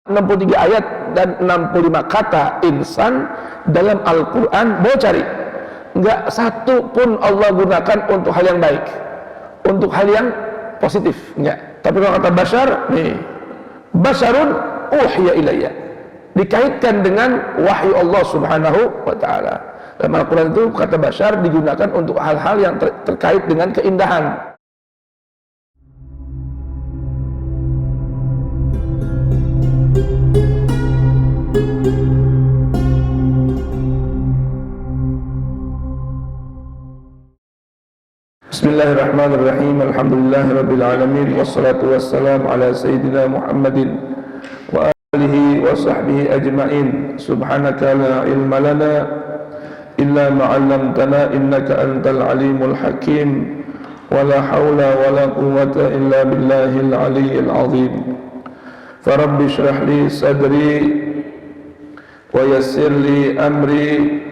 63 ayat dan 65 kata insan dalam Al-Quran. Boleh cari, enggak satu pun Allah gunakan untuk hal yang baik, untuk hal yang positif, enggak. Tapi kalau kata bashar, nih, basyarun uhiya ilayya, dikaitkan dengan wahyu Allah subhanahu wa ta'ala. Dalam Al-Quran itu kata bashar digunakan untuk hal-hal yang terkait dengan keindahan. Bismillahirrahmanirrahim. Alhamdulillahirabbil alamin, wassalatu wassalamu ala sayyidina Muhammadin wa alihi wa sahbihi ajma'in. Subhanaka la ilma lana illa ma 'allamtana innaka antal alimul hakim. Wa la haula wa la quwwata illa billahil aliyyil azim. Fa rabbi shrah li sadri wa yassir li amri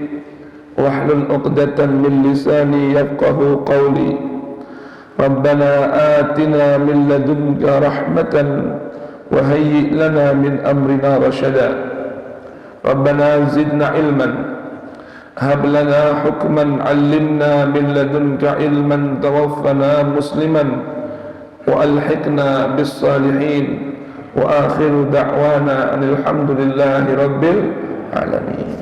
wahlul 'uqdatan min lisani yafqahu qawli. Rabbana atina min ladunka rahmatan wa hayyi' lana min amrina rasyada. Rabbana zidna ilman hab lana hukman 'allimna min ladunka ilman tawaffana musliman wa alhiqna bis salihin. Wa akhiru da'wana alhamdulillahi rabbil alamin.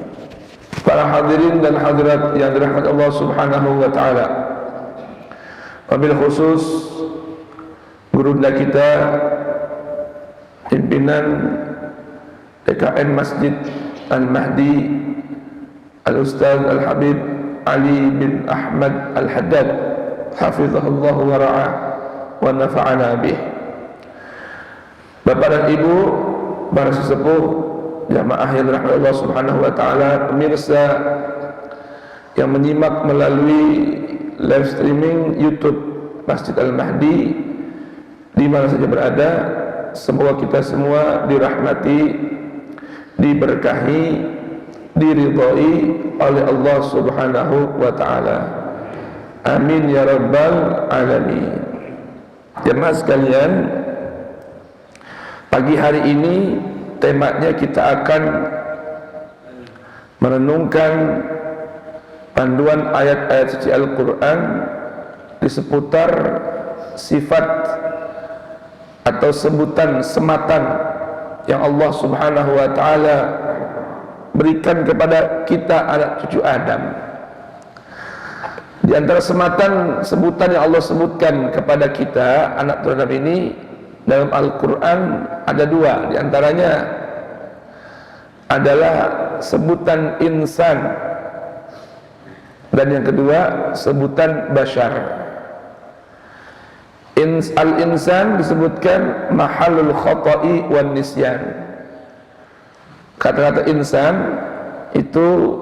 Para hadirin dan hadirat yang dirahmati Allah subhanahu wa ta'ala, wabil khusus guru kita, pimpinan DKN Masjid Al-Mahdi, Al-Ustaz Al-Habib Ali bin Ahmad Al-Haddad, hafizahullah wa ra'ah wa nafa'ana bih. Bapak dan Ibu, para sesepuh, jamaah yang dirahmati Allah subhanahu wa ta'ala, pemirsa yang menyimak melalui live streaming YouTube Masjid Al-Mahdi di mana saja berada, semoga kita semua dirahmati, diberkahi, diridhai oleh Allah subhanahu wa ta'ala. Amin ya rabbal alamin. Jemaah sekalian, pagi hari ini temanya kita akan merenungkan panduan ayat-ayat suci Al-Quran di seputar sifat atau sebutan sematan yang Allah subhanahu wa ta'ala berikan kepada kita anak cucu Adam. Di antara sematan sebutan yang Allah sebutkan kepada kita anak cucu Adam ini dalam Al-Quran ada dua. Di antaranya adalah sebutan insan, dan yang kedua sebutan bashar. Al-insan disebutkan mahallul khata'i wan nisyan. Kata-kata insan itu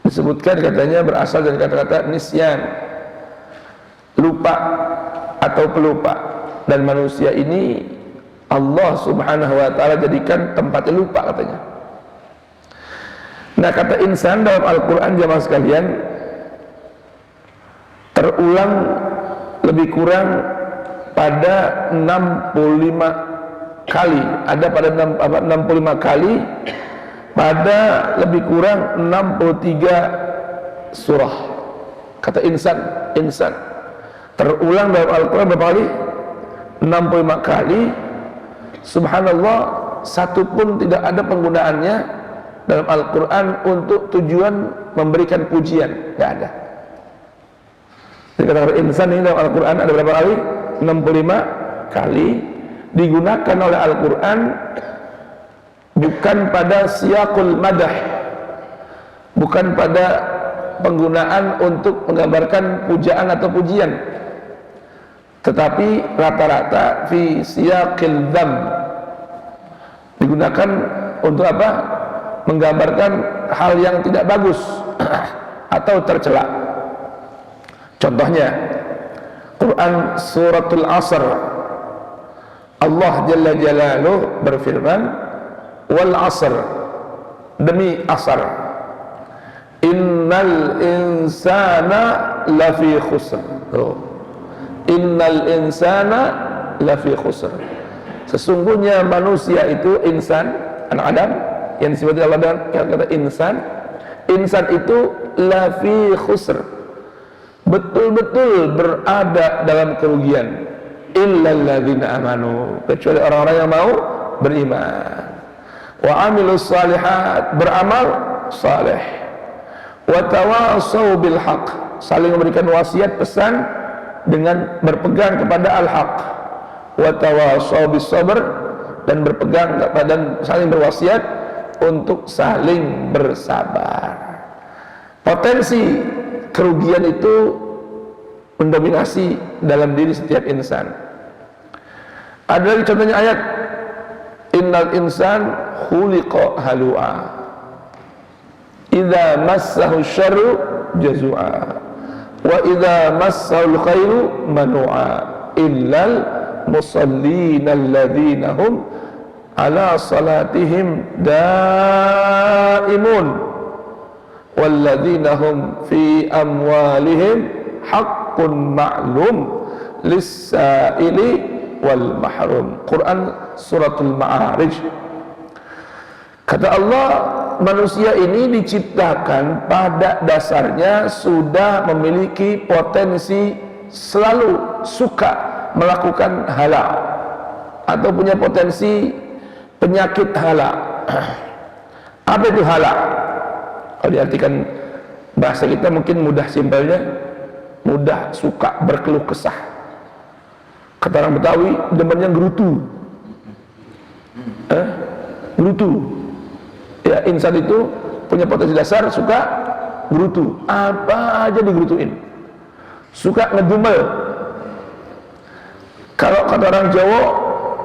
disebutkan katanya berasal dari kata-kata nisyan, lupa atau pelupa. Dan manusia ini Allah subhanahu wa ta'ala jadikan tempatnya lupa katanya. Nah, kata insan dalam Al-Quran jamaah sekalian terulang lebih kurang pada 65 kali. Ada pada 65 kali pada lebih kurang 63 surah. Kata insan terulang dalam Al-Quran berapa kali? 65 kali. Subhanallah, satu pun tidak ada penggunaannya dalam Al-Quran untuk tujuan memberikan pujian, tidak ada. Jadi kata insan ini dalam Al-Quran ada berapa kali? 65 kali. Digunakan oleh Al-Quran bukan pada siyaqul madah, bukan pada penggunaan untuk menggambarkan pujaan atau pujian, tetapi rata-rata fi siyaqil dzam, digunakan untuk apa? Menggambarkan hal yang tidak bagus atau tercela. Contohnya Quran suratul Asr, Allah jalla jalaluhu berfirman, wal asr, demi asar, innal insana lafi khusr. Innal insana lafi khusr, Sesungguhnya manusia itu insan, anak Adam yang disebut Allah dengan kata insan. Insan itu lafi khusr, betul-betul berada dalam kerugian. Illal ladzina amanu, kecuali orang-orang yang mau beriman. Wa amilus salihat, beramal saleh. Wa tawasau bil haq, saling memberikan wasiat pesan dengan berpegang kepada al-haq. Wa tawasau bis sabr, dan berpegang dan saling berwasiat untuk saling bersabar. Potensi kerugian itu mendominasi dalam diri setiap insan. Ada lagi contohnya ayat, innal insan khuliqa halu'a idza massahu syarru jazua wa idza massahu khairu manu'a illal musallina alladzina hum ala salatihim daimun walladzina hum fi amwalihim haqqun ma'lum lis-sa'ili wal mahrum. Quran suratul Ma'arij. Kata Allah, manusia ini diciptakan pada dasarnya sudah memiliki potensi selalu suka melakukan halal atau punya potensi penyakit halal. Apa itu halal? Kalau diartikan bahasa kita mungkin mudah, simpelnya mudah suka berkeluh kesah. Kata orang Betawi, demennya gerutu. Gerutu. Ya, insan itu punya potensi dasar suka gerutu. Apa aja digerutuin. Suka ngedumel. Kalau kata orang Jawa,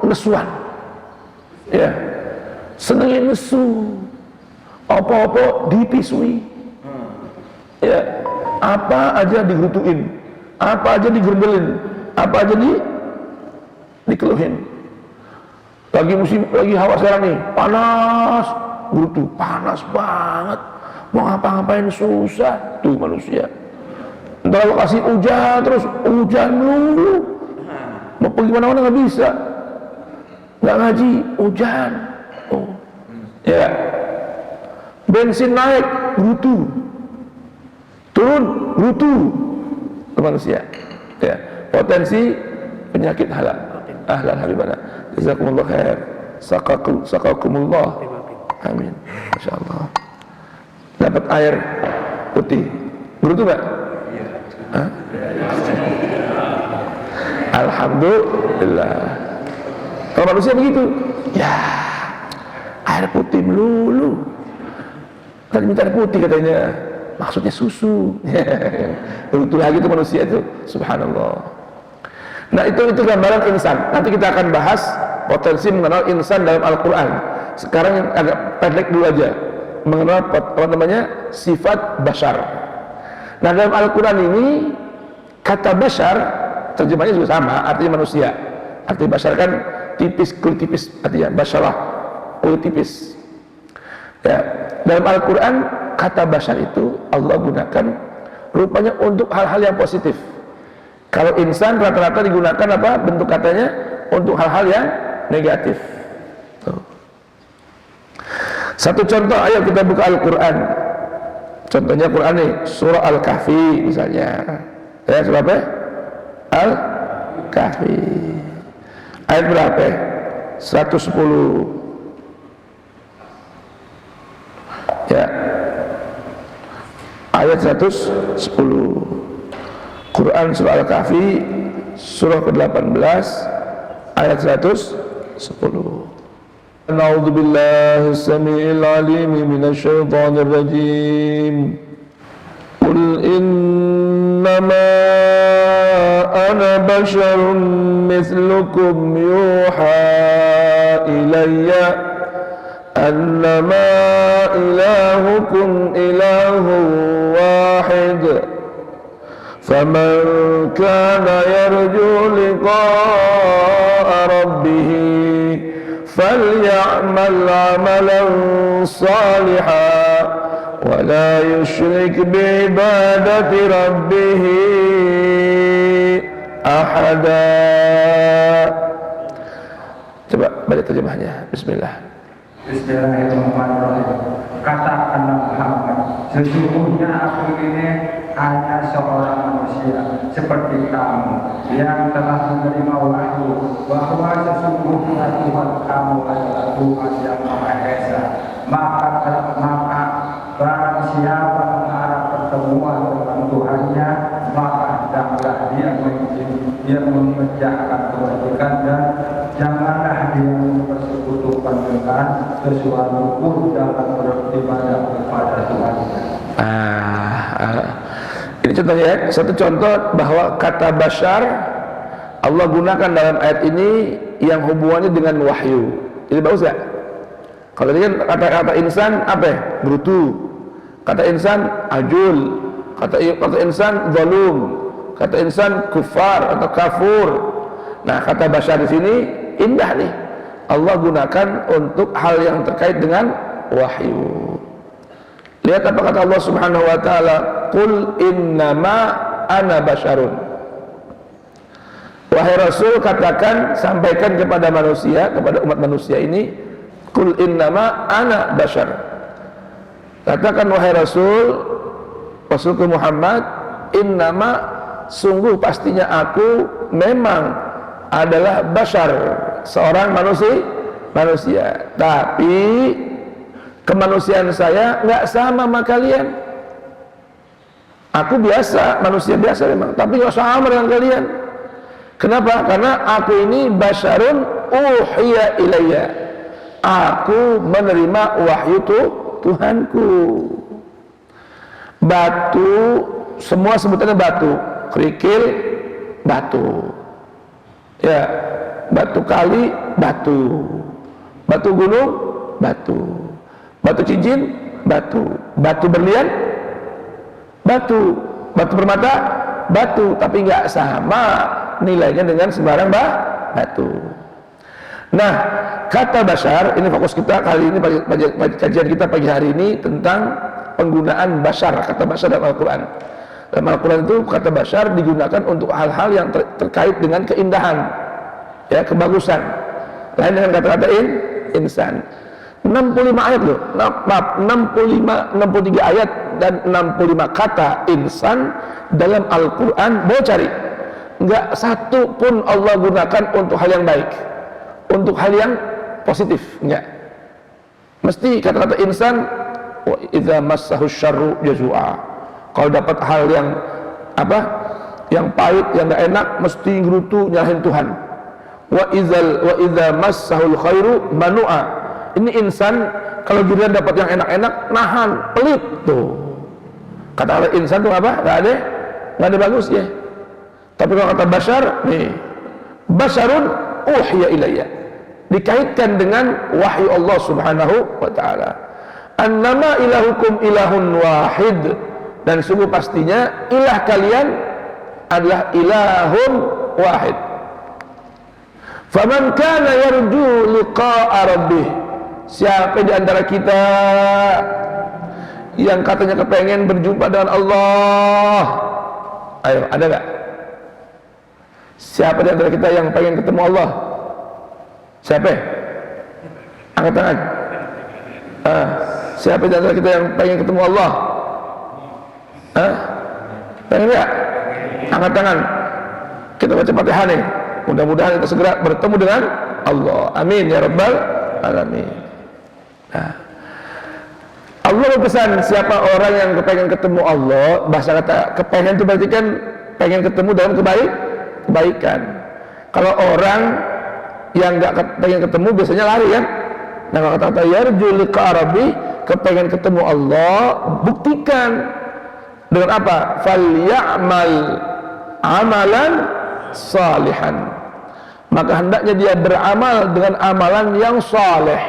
nesuan. Ya, senengnya nesu. Apa-apa dipisui. Ya, apa aja digerutuin, apa aja digerdelin, apa aja dikeluhin. Lagi musim, lagi hawa sekarang nih, panas, gerutu, panas banget. Mau ngapa-ngapain susah tuh manusia. Ntar kalau kasih hujan terus hujan dulu. Mau pergi mana-mana nggak bisa. Nggak ngaji, hujan. Oh, ya. Bensin naik, gerutu. Turun, gerutu. Manusia. Ya, potensi penyakit halal. Ahlan habibana, jazakumullah khair, saqakumullah, amin, masya Allah. Dapat air putih, gerutu nggak? Hah? Alhamdulillah. Kalau manusia begitu, ya air putih melulu. Tadi minta air putih katanya, maksudnya susu. Gerutu lagi itu manusia itu, subhanallah. Nah itu gambaran insan. Nanti kita akan bahas potensi mengenal insan dalam Al-Quran. Sekarang yang agak pendek dulu aja, mengenal apa namanya sifat bashar. Nah dalam Al-Quran ini kata bashar terjemahnya juga sama, artinya manusia. Arti bashar kan tipis, kulit tipis, artinya basyarah, kulit tipis. Ya, dalam Al-Quran kata bashar itu Allah gunakan rupanya untuk hal-hal yang positif. Kalau insan rata-rata digunakan apa bentuk katanya untuk hal-hal yang negatif. Tuh. Satu contoh, ayo kita buka Al-Quran. Contohnya Quran nih, surah Al-Kahfi misalnya. Ya, surah apa? Al-Kahfi. Ayat berapa? 110. Ya. Ayat 110. Quran surah Al-Kahfi surah ke-18 ayat 110. A'udzu billahi samiil 'aliim minasyaitonir rajiim. Qul innama ana basharun mithlukum yuha ilayya annama ilahukum ilahun wahid. فَمَنْ كَانَ يَرْجُو لِقَاءَ رَبِّهِ فَلْيَعْمَلْ عَمَلًا صَالِحًا وَلَا يُشْرِكْ بِعِبَادَةِ رَبِّهِ أَحَدًا. Coba baca terjemahnya. Bismillah. Bismillahirrahmanirrahim. Katakanlah Muhammad, sesungguhnya aku ini hanya seorang manusia seperti kamu yang telah menerima wahyu bahwa sesungguhnya Tuhan kamu adalah Tuhan yang Maha Esa. Maka barang siapa mengharap pertemuan dengan Tuhannya, maka hendaklah dia mengerjakan kebajikan dan janganlah dia mempersekutukan dengan sesuatu pun dalam beribadah kepada Tuhan. Ini contohnya ya, satu contoh bahwa kata bashar Allah gunakan dalam ayat ini yang hubungannya dengan wahyu. Ini bagus gak? Kalau ini kan kata insan apa ya? Brutu. Kata insan ajul. Kata insan zalum. Kata insan kufar atau kafur. Nah, kata bashar di sini indah nih. Allah gunakan untuk hal yang terkait dengan wahyu. Lihat apa kata Allah Subhanahu wa taala, "Qul innama ana basyarun." Wahai Rasul, katakan, sampaikan kepada manusia, kepada umat manusia ini, "Qul innama ana basyar." Katakan wahai Rasulku Muhammad, innama, sungguh pastinya aku memang adalah bashar, seorang manusia. Tapi kemanusiaan saya nggak sama sama kalian. Aku biasa, manusia biasa memang, tapi nggak sama dengan kalian. Kenapa? Karena aku ini basyarun uhiya ilayya. Aku menerima wahyu Tuhanku. Batu, semua sebutannya batu. Kerikil, batu. Ya, batu kali, batu. Batu gunung, batu. Batu cincin, batu. Batu berlian, batu. Batu permata, batu. Tapi nggak sama nilainya dengan sembarang batu. Nah, kata bashar, ini fokus kita kali ini, kajian kita pagi hari ini tentang penggunaan bashar, kata bashar dalam Al-Quran. Dalam Al-Quran itu kata bashar digunakan untuk hal-hal yang terkait dengan keindahan, ya, kebagusan. Lain dengan kata-kata insan. 65 ayat loh, 63 ayat dan 65 kata insan dalam Al-Quran. Boleh cari, nggak satu pun Allah gunakan untuk hal yang baik, untuk hal yang positif, enggak. Mesti kata-kata insan, wa idza massahu syarru jazua. Kalau dapat hal yang apa? Yang pahit, yang enggak enak, mesti ngerutu nyalahin Tuhan. Wa idza massahul khairu manua. Ini insan kalau giliran dapat yang enak-enak nahan, pelit tuh. Kata insan itu apa? Enggak ada bagusnya. Tapi kalau kata bashar, nih, basyarun uhiya ilayya, dikaitkan dengan wahyu Allah Subhanahu wa ta'ala. Annama ilahukum ilahun wahid, dan sungguh pastinya ilah kalian adalah ilahun wahid. Faman kana yarju liqa'a rabbih, siapa di antara kita yang katanya kepengen berjumpa dengan Allah? Ayo, ada enggak? Siapa di antara kita yang pengen ketemu Allah? Siapa? Angkat tangan. Siapa di antara kita yang pengen ketemu Allah? Pengen ya? Angkat tangan. Kita baca Fatihah nih. Mudah-mudahan kita segera bertemu dengan Allah. Amin ya rabbal alamin. Nah, Allah berpesan, siapa orang yang kepengen ketemu Allah, bahasa kata kepengen itu berarti kan pengen ketemu dalam kebaikan. Kalau orang yang nggak pengen ketemu biasanya lari kan. Nah, kalau kata yarju liqa rabbi, kepengen ketemu Allah, buktikan dengan apa? Falyamal amalan salihan, maka hendaknya dia beramal dengan amalan yang saleh.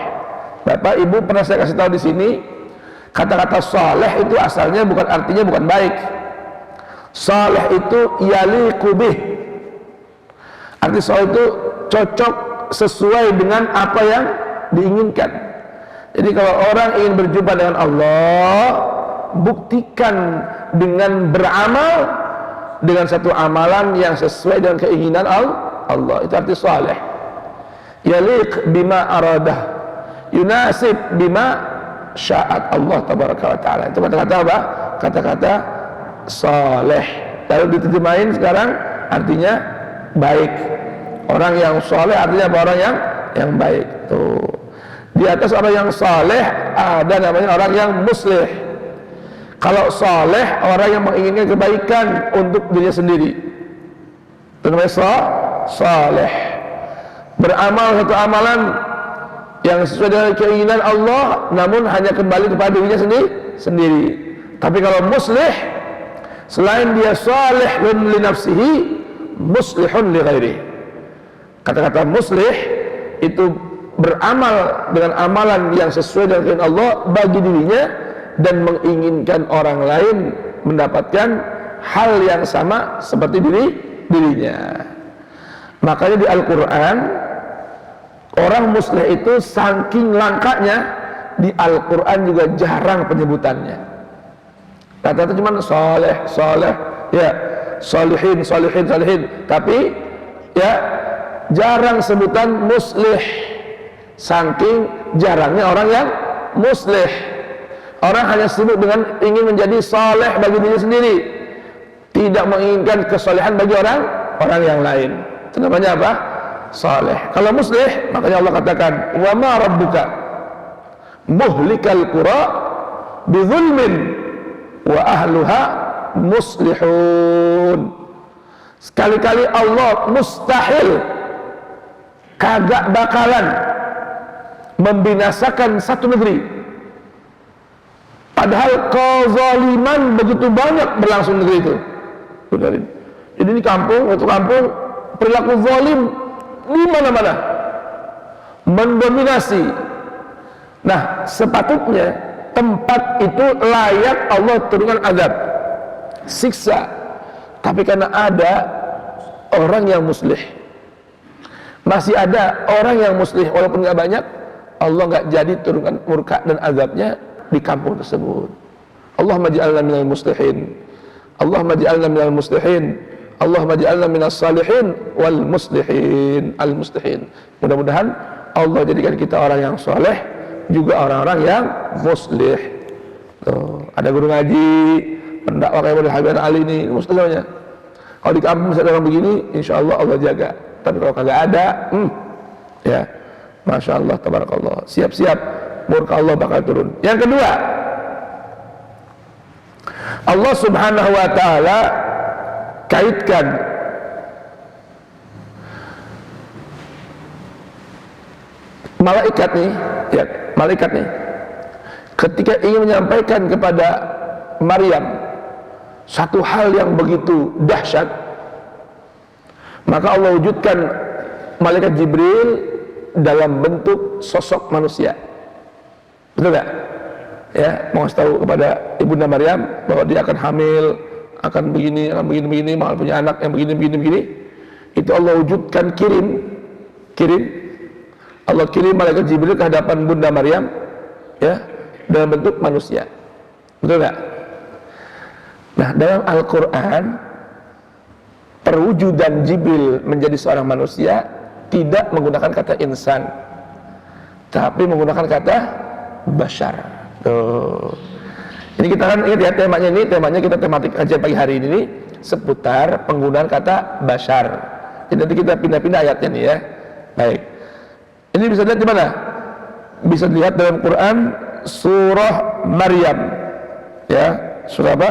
Bapak Ibu pernah saya kasih tahu di sini, kata-kata saleh itu asalnya artinya bukan baik. Saleh itu yaliqu bih, arti saleh itu cocok, sesuai dengan apa yang diinginkan. Jadi kalau orang ingin berjumpa dengan Allah, buktikan dengan beramal dengan satu amalan yang sesuai dengan keinginan Allah. Itu arti saleh. yaliq bima aradah, yunasib bima sya'at Allah tabaraka wa ta'ala. Itu kata-kata apa? Kata-kata saleh. Lalu diterjemahin sekarang artinya baik. Orang yang saleh artinya apa? Orang yang baik. Tuh. Di atas orang yang saleh ada namanya orang yang muslih. Kalau saleh orang yang menginginkan kebaikan untuk dirinya sendiri. Itu namanya saleh. Beramal satu amalan yang sesuai dengan keinginan Allah, namun hanya kembali kepada dirinya sendiri. Tapi kalau muslih, selain dia salihun li nafsihi, muslihun li ghairihi. Kata-kata muslih itu beramal dengan amalan yang sesuai dengan keinginan Allah bagi dirinya dan menginginkan orang lain mendapatkan hal yang sama seperti dirinya. Makanya di Al-Quran orang muslih itu saking langkanya, di Al-Quran juga jarang penyebutannya. Kata-kata cuma soleh, ya, solihin. Tapi ya jarang sebutan muslih. Saking jarangnya orang yang muslih. Orang hanya sibuk dengan ingin menjadi soleh bagi diri sendiri, tidak menginginkan kesolehan bagi orang yang lain. Itu namanya apa? Saleh. Kalau muslih, makanya Allah katakan, wa ma rabbuka muhlikal qura bizulmin wa ahluha muslihun. Sekali-kali Allah mustahil, kagak bakalan membinasakan satu negeri, padahal kezaliman begitu banyak berlangsung negeri itu. Benerin. Jadi ini satu kampung perilaku zalim di mana-mana, mendominasi. Nah, sepatutnya tempat itu layak Allah turunkan azab, siksa. Tapi karena ada orang yang muslih, masih ada orang yang muslih walaupun nggak banyak, Allah nggak jadi turunkan murka dan azabnya di kampung tersebut. Allahumma ja'alna minal muslihin, Allahumma ja'alna minal muslihin, Allahumma ja'alna minas salihin wal muslihin, al muslihin. Mudah-mudahan Allah jadikan kita orang yang soleh, juga orang-orang yang muslih. Tuh, ada guru ngaji, pendakwah kayak model Habib Ali ini, muslihnya. Kalau di kampung bisa ada orang begini, insya Allah Allah jaga. Tapi kalau kagak ada, ya, masya Allah, tabarakallah. Siap-siap, murka Allah bakal turun. Yang kedua, Allah Subhanahu Wa Taala kaitkan malaikat nih, ya, malaikat nih, ketika ingin menyampaikan kepada Maryam satu hal yang begitu dahsyat, maka Allah wujudkan malaikat Jibril dalam bentuk sosok manusia. Betul gak? Ya, mau kasih tahu kepada ibunda Maryam bahwa dia akan hamil, akan begini, mau punya anak yang begini. Itu Allah wujudkan, kirim. Allah kirim malaikat Jibril ke hadapan bunda Maryam, ya, dalam bentuk manusia. Betul gak? Nah, dalam Al-Quran perwujudan Jibril menjadi seorang manusia tidak menggunakan kata insan, tapi menggunakan kata bashar. Tuh. Ini kita kan ingat ya, temanya kita tematik kajian pagi hari ini seputar penggunaan kata bashar. Jadi nanti kita pindah-pindah ayatnya nih ya. Baik. Ini bisa dilihat di mana? Bisa dilihat dalam Quran surah Maryam. Ya, surah apa?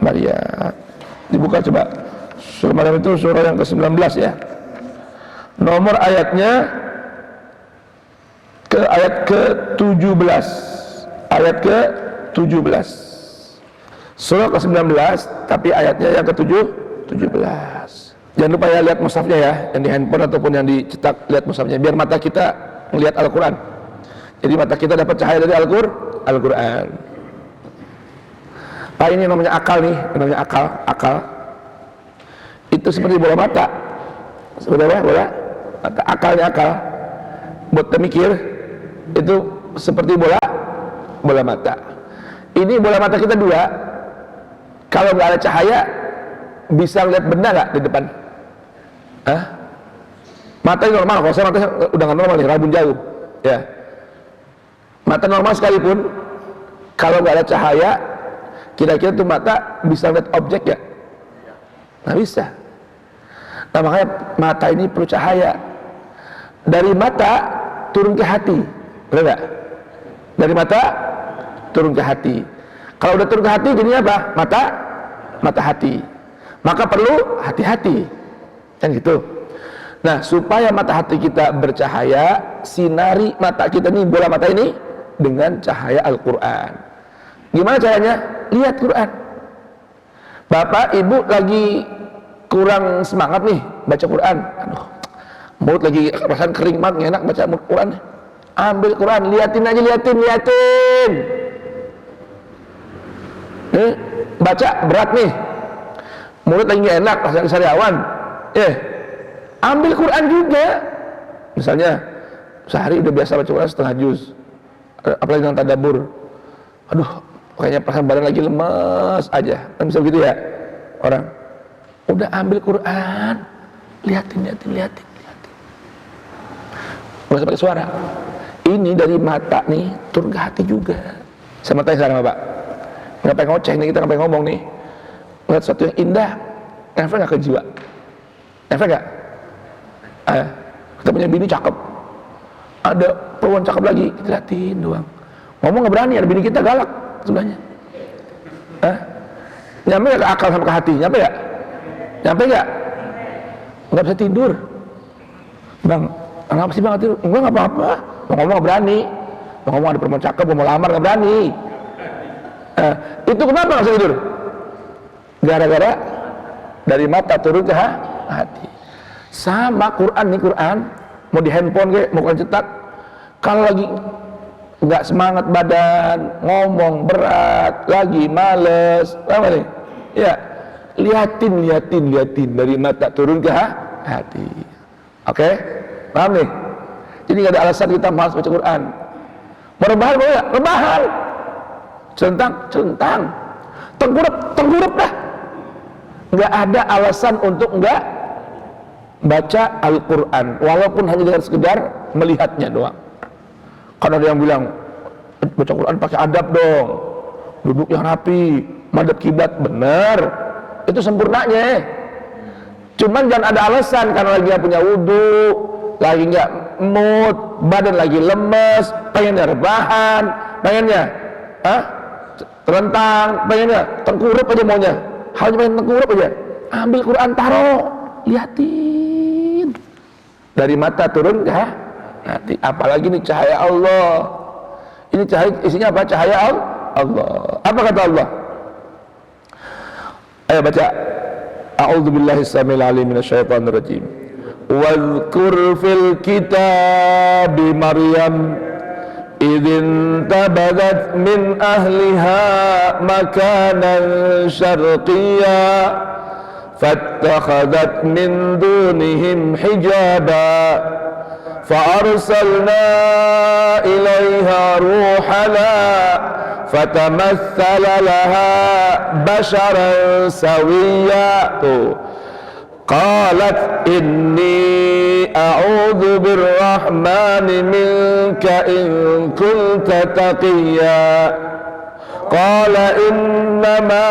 Maryam. Dibuka coba. Surah Maryam itu surah yang ke-19 ya. Nomor ayatnya ke ayat ke-17. Ayat ke-17. Surah ke-19 tapi ayatnya yang ke-17. Jangan lupa ya lihat mushafnya ya, yang di handphone ataupun yang dicetak, lihat mushafnya biar mata kita melihat Al-Quran. Jadi mata kita dapat cahaya dari Al-Quran. Pak, ini namanya akal nih, namanya akal. Itu seperti bola mata. Seperti apa? Bola mata. Akalnya akal. Buat kita mikir, itu seperti bola mata. Ini bola mata kita dua. Kalau nggak ada cahaya, bisa lihat benda nggak di depan? Mata ini normal, kalau saya mata udah nggak normal nih, rabun jauh. Ya. Mata normal sekalipun, kalau nggak ada cahaya, kira-kira tuh mata bisa lihat objek ya? Nggak bisa. Nah makanya mata ini perlu cahaya. Dari mata turun ke hati, benar nggak? Dari mata turun ke hati. Kalau udah turun ke hati, jadinya apa? Mata hati. Maka perlu hati-hati, kan gitu. Nah supaya mata hati kita bercahaya, sinari mata kita nih, bola mata ini dengan cahaya Al-Quran. Gimana caranya? Lihat Quran. Bapak, ibu lagi kurang semangat nih baca Quran. Aduh, mulut lagi perasaan kering banget, nggak enak baca Quran. Ambil Quran, liatin aja, liatin. Nih, baca berat nih. Mulut lagi nggak enak, perasaan sariawan. Ambil Quran juga. Misalnya sehari udah biasa baca Quran setengah juz, apalagi dengan tadabbur. Aduh, kayaknya perasaan badan lagi lemas aja. Kan bisa begitu ya orang. Udah ambil Quran, liatin. Nggak usah pakai suara. Ini dari mata nih turun ke hati juga. Saya mau tanya sekarang Bapak, ngapain ngoceh nih, kita ngapain ngomong nih? Lihat sesuatu yang indah, efek nggak ke jiwa? Efek nggak? Kita punya bini cakep, ada perempuan cakep lagi, kita liatin doang. Ngomong nggak berani, ada bini kita galak sebelahnya. Nyampe nggak ke akal sama ke hati? Nyampe nggak? Nggak bisa tidur. Bang, kenapa sih bang tidur? Enggak, nggak apa-apa. Mau ngomong nggak berani. Mau ngomong ada perempuan cakep, mau lamar nggak berani. Itu kenapa nggak bisa tidur? Gara-gara dari mata turun ke hati. Sama Quran nih, Quran mau di handphone kayak mau Quran cetak, kalau lagi nggak semangat badan, ngomong berat, lagi males, apa nih? Ya, liatin dari mata turun ke hati. Oke? Paham nih? Jadi nggak ada alasan kita malas baca Quran. Mau rebahan boleh nggak? Rebahan. Celentang. Tengkurap dah. Nggak ada alasan untuk nggak baca Al-Quran, walaupun hanya dengan sekedar melihatnya doang. Karena ada yang bilang baca Quran pakai adab dong, duduk yang rapi, madhab kiblat. Bener, itu sempurnanya. Cuman jangan ada alasan karena lagi nggak punya wudhu, lagi nggak mood, badan lagi lemes, pengennya rebahan, pengennya terentang, pengennya tengkurup aja maunya. Hanya pengen tengkurup aja. Ambil Quran, taruh, liatin. Dari mata turun ke hati. Apalagi ini cahaya Allah. Ini cahaya, isinya apa? Cahaya Allah. Apa kata Allah? Ayo baca. A'udzubillahi samil alim minasyaitonir rajim. Wadhkur fil kitabi Maryam idin tabadat min ahliha makanan syarqiyya fattakhadhat min dunihim hijaba fa'arsalna ilaiha ruhana fatamassala laha basharan sawiyya. Qalat inni a'udzu birrahmani minka in kunta taqiyya. Qala innama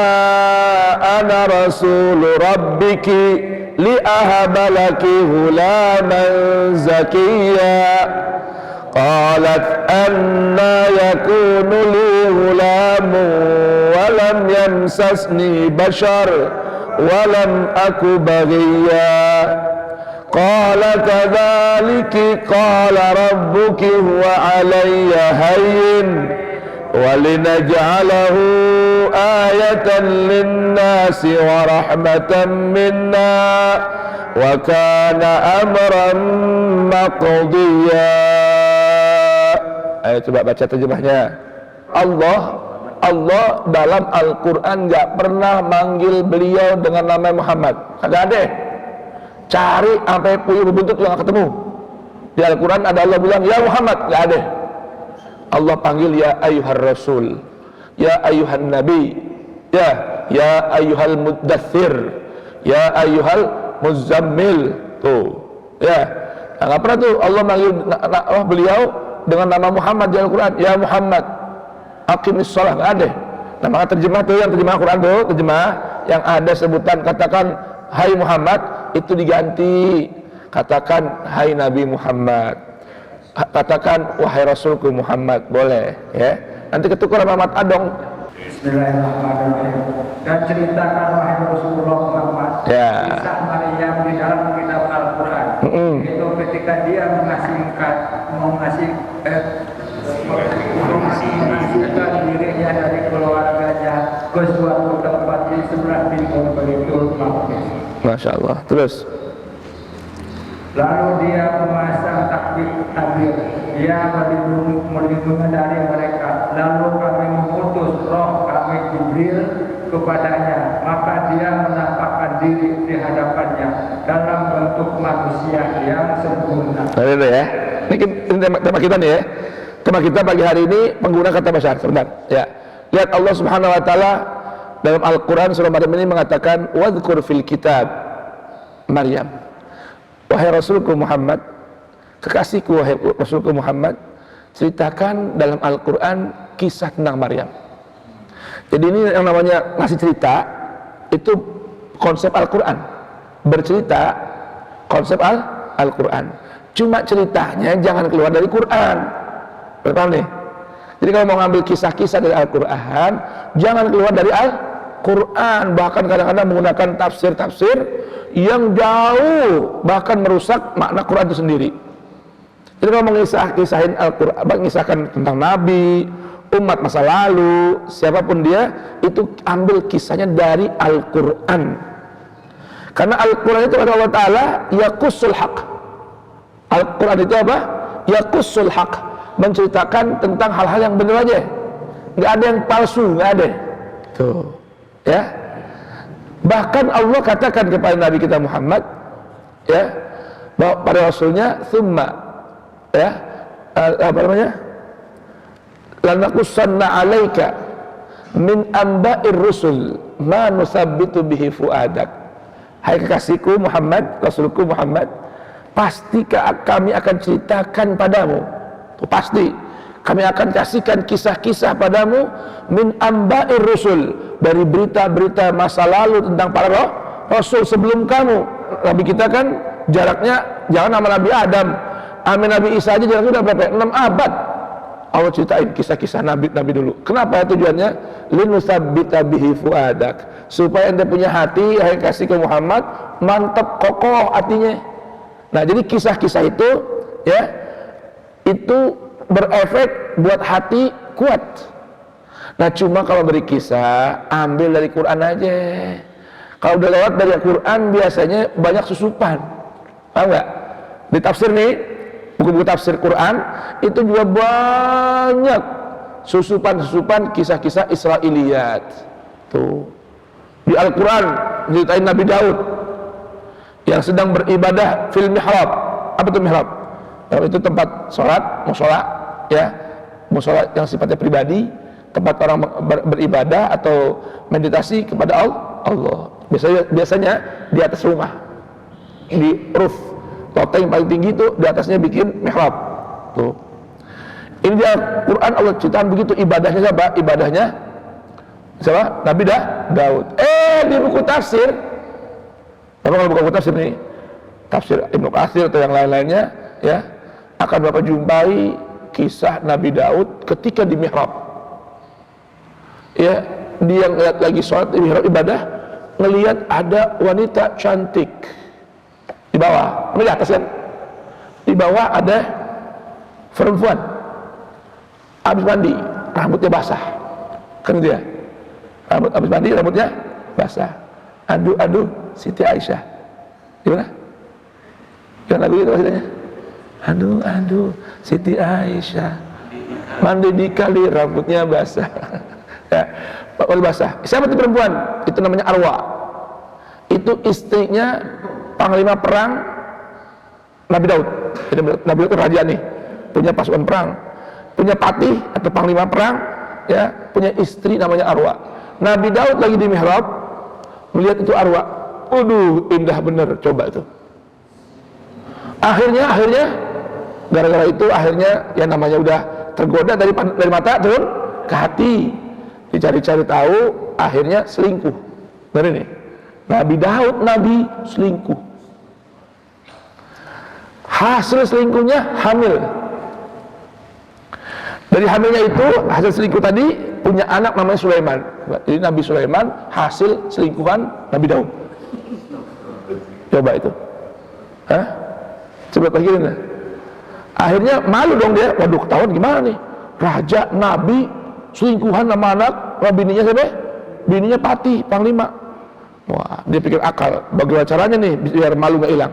ana rasulu rabbiki li'ahaba laki ghulaman zakiyya. Qalat anna yakunu li ghulamun wa lam yamsasni bashar walam aku baghiyya. Qala kadzalika qala rabbuki huwa alayya hayyin walinaj'alahu ayatan linnasi wa rahmatan minna wa kana amran maqdiyya. Ayo coba baca terjemahnya. Allah dalam Al-Quran gak pernah manggil beliau dengan nama Muhammad. Kagak ada. Cari sampai puyuh berbuntut juga gak ketemu. Di Al-Quran ada Allah bilang ya Muhammad, gak ada. Allah panggil ya ayyuhar rasul, ya ayyuhan nabi, ya ayyuhal muddathir, ya ayyuhal muzammil. Tuh, ya. Nah, nggak pernah tuh Allah manggil beliau dengan nama Muhammad di Al-Quran. Ya Muhammad, aqimis shalah, nggak ada. Nah, maka terjemah tuh, yang terjemah Al-Quran tuh, terjemah yang ada sebutan katakan hai Muhammad, itu diganti katakan hai Nabi Muhammad, katakan wahai Rasulku Muhammad, boleh ya. Nanti ketukar sama Ahmad Adong. Bismillahirrahmanirrahim. Dan ceritakan wahai Rasulullah Muhammad, kisah Maryam di dalam kitab Al-Quran. Itu ketika dia mengasingkan dirinya dari keluarganya ke suatu tempat di sebelah timur Baitul Maqdis. Masya Allah. Terus lalu dia memasang tabir, dia melindungi dari mereka. Lalu kami mengutus roh kami Jibril kepadanya, maka dia menampakkan diri di hadapannya dalam bentuk manusia yang sempurna. nah, itu ya. Ini tema kita nih ya. Tema kita pagi hari ini pengguna kata bashar. Sebentar ya. Lihat Allah Subhanahu Wa Taala dalam Al-Quran surah Maryam ini mengatakan wadhkur fil kitab Maryam. Wahai Rasulku Muhammad, kekasihku wahai Rasulku Muhammad, ceritakan dalam Al-Quran kisah tentang Maryam. Jadi ini yang namanya ngasih cerita, itu konsep Al-Quran. Bercerita, konsep Al-Quran. Cuma ceritanya jangan keluar dari Quran. Paham nih? Jadi kalau mau ngambil kisah-kisah dari Al-Quran, jangan keluar dari Al-Quran. Bahkan kadang-kadang menggunakan tafsir-tafsir yang jauh, bahkan merusak makna Quran itu sendiri. Jadi kalau mengisah-kisahin Al-Quran, mengisahkan tentang Nabi, umat masa lalu, siapapun dia, itu ambil kisahnya dari Al-Quran. Karena Al-Quran itu kata Allah Ta'ala, yaqusul haq. Al-Quran itu apa? Yaqusul haq, menceritakan tentang hal-hal yang benar aja, nggak ada yang palsu, nggak ada. Tuh, ya. Bahkan Allah katakan kepada Nabi kita Muhammad, ya, bahwa pada Rasulnya, thumma, ya, apa namanya? Lanakussanna alaika min amba'ir rusul ma nusabbitu bihi fuadak. Hai kekasihku Muhammad, Rasulku Muhammad, pasti kami akan ceritakan padamu, itu pasti kami akan kasihkan kisah-kisah padamu min amba'ir rusul, dari berita-berita masa lalu tentang para rasul sebelum kamu. Nabi kita kan jaraknya jangan sama Nabi Adam, sama Nabi Isa aja jaraknya udah berapa? 6 abad. Allah ceritain kisah-kisah Nabi dulu. Kenapa tujuannya? Linusabbita bihi fuadak, supaya anda punya hati yang kasih ke Muhammad mantap kokoh hatinya. Nah, jadi kisah-kisah itu ya, itu berefek buat hati kuat. Nah, cuma kalau beri kisah ambil dari Quran aja. Kalau udah lewat dari Quran biasanya banyak susupan. Paham nggak? Di tafsir nih, buku-buku tafsir Quran itu juga banyak susupan-susupan kisah-kisah Israiliyat. Tuh. Di Al-Quran ceritain Nabi Daud yang sedang beribadah fil mihrab. Apa itu mihrab? Itu tempat sholat, musola, ya, musola yang sifatnya pribadi, tempat orang beribadah atau meditasi kepada Allah. Biasanya di atas rumah, di roof, loteng yang paling tinggi itu di atasnya bikin mihrab. Tuh. Ini di Al-Quran Allah ceritakan begitu. Ibadahnya siapa? Ibadahnya siapa? Nabi Daud. Di buku tafsir, kalau buku tafsir nih, tafsir Ibnu Katsir atau yang lain-lainnya, ya, akan Bapak jumpai kisah Nabi Daud ketika di mihrab. Ya, dia ngeliat lagi sholat di mihrab ibadah, ngelihat ada wanita cantik di bawah, di atas kan, di bawah ada perempuan habis mandi, rambutnya basah, kan dia, habis mandi rambutnya basah. Aduh, Siti Aisyah, gimana? Yang lagu itu maksudnya? Aduh, Siti Aisyah, mandi di kali rambutnya basah. Ya, basah. Siapa itu perempuan? Itu namanya Arwa. Itu istrinya panglima perang Nabi Daud. Jadi Nabi Daud itu raja nih, punya pasukan perang, punya patih atau panglima perang, ya, punya istri namanya Arwa. Nabi Daud lagi di mihrab, melihat itu Arwa. Waduh, indah bener, coba itu. Akhirnya gara-gara itu akhirnya yang namanya udah tergoda dari mata turun ke hati, dicari-cari tahu, akhirnya selingkuh. Benar ini, Nabi Daud Nabi selingkuh. Hasil selingkuhnya hamil. Dari hamilnya itu hasil selingkuh tadi punya anak namanya Sulaiman. Jadi Nabi Sulaiman hasil selingkuhan Nabi Daud. Coba itu, coba lagi ini. Akhirnya malu dong dia. Waduh, ketahuan gimana nih? Raja, Nabi, selingkuhan sama anak. Wah, bininya siapa? Bininya Patih, Panglima. Wah, dia pikir akal. Bagaimana caranya nih biar malu gak hilang?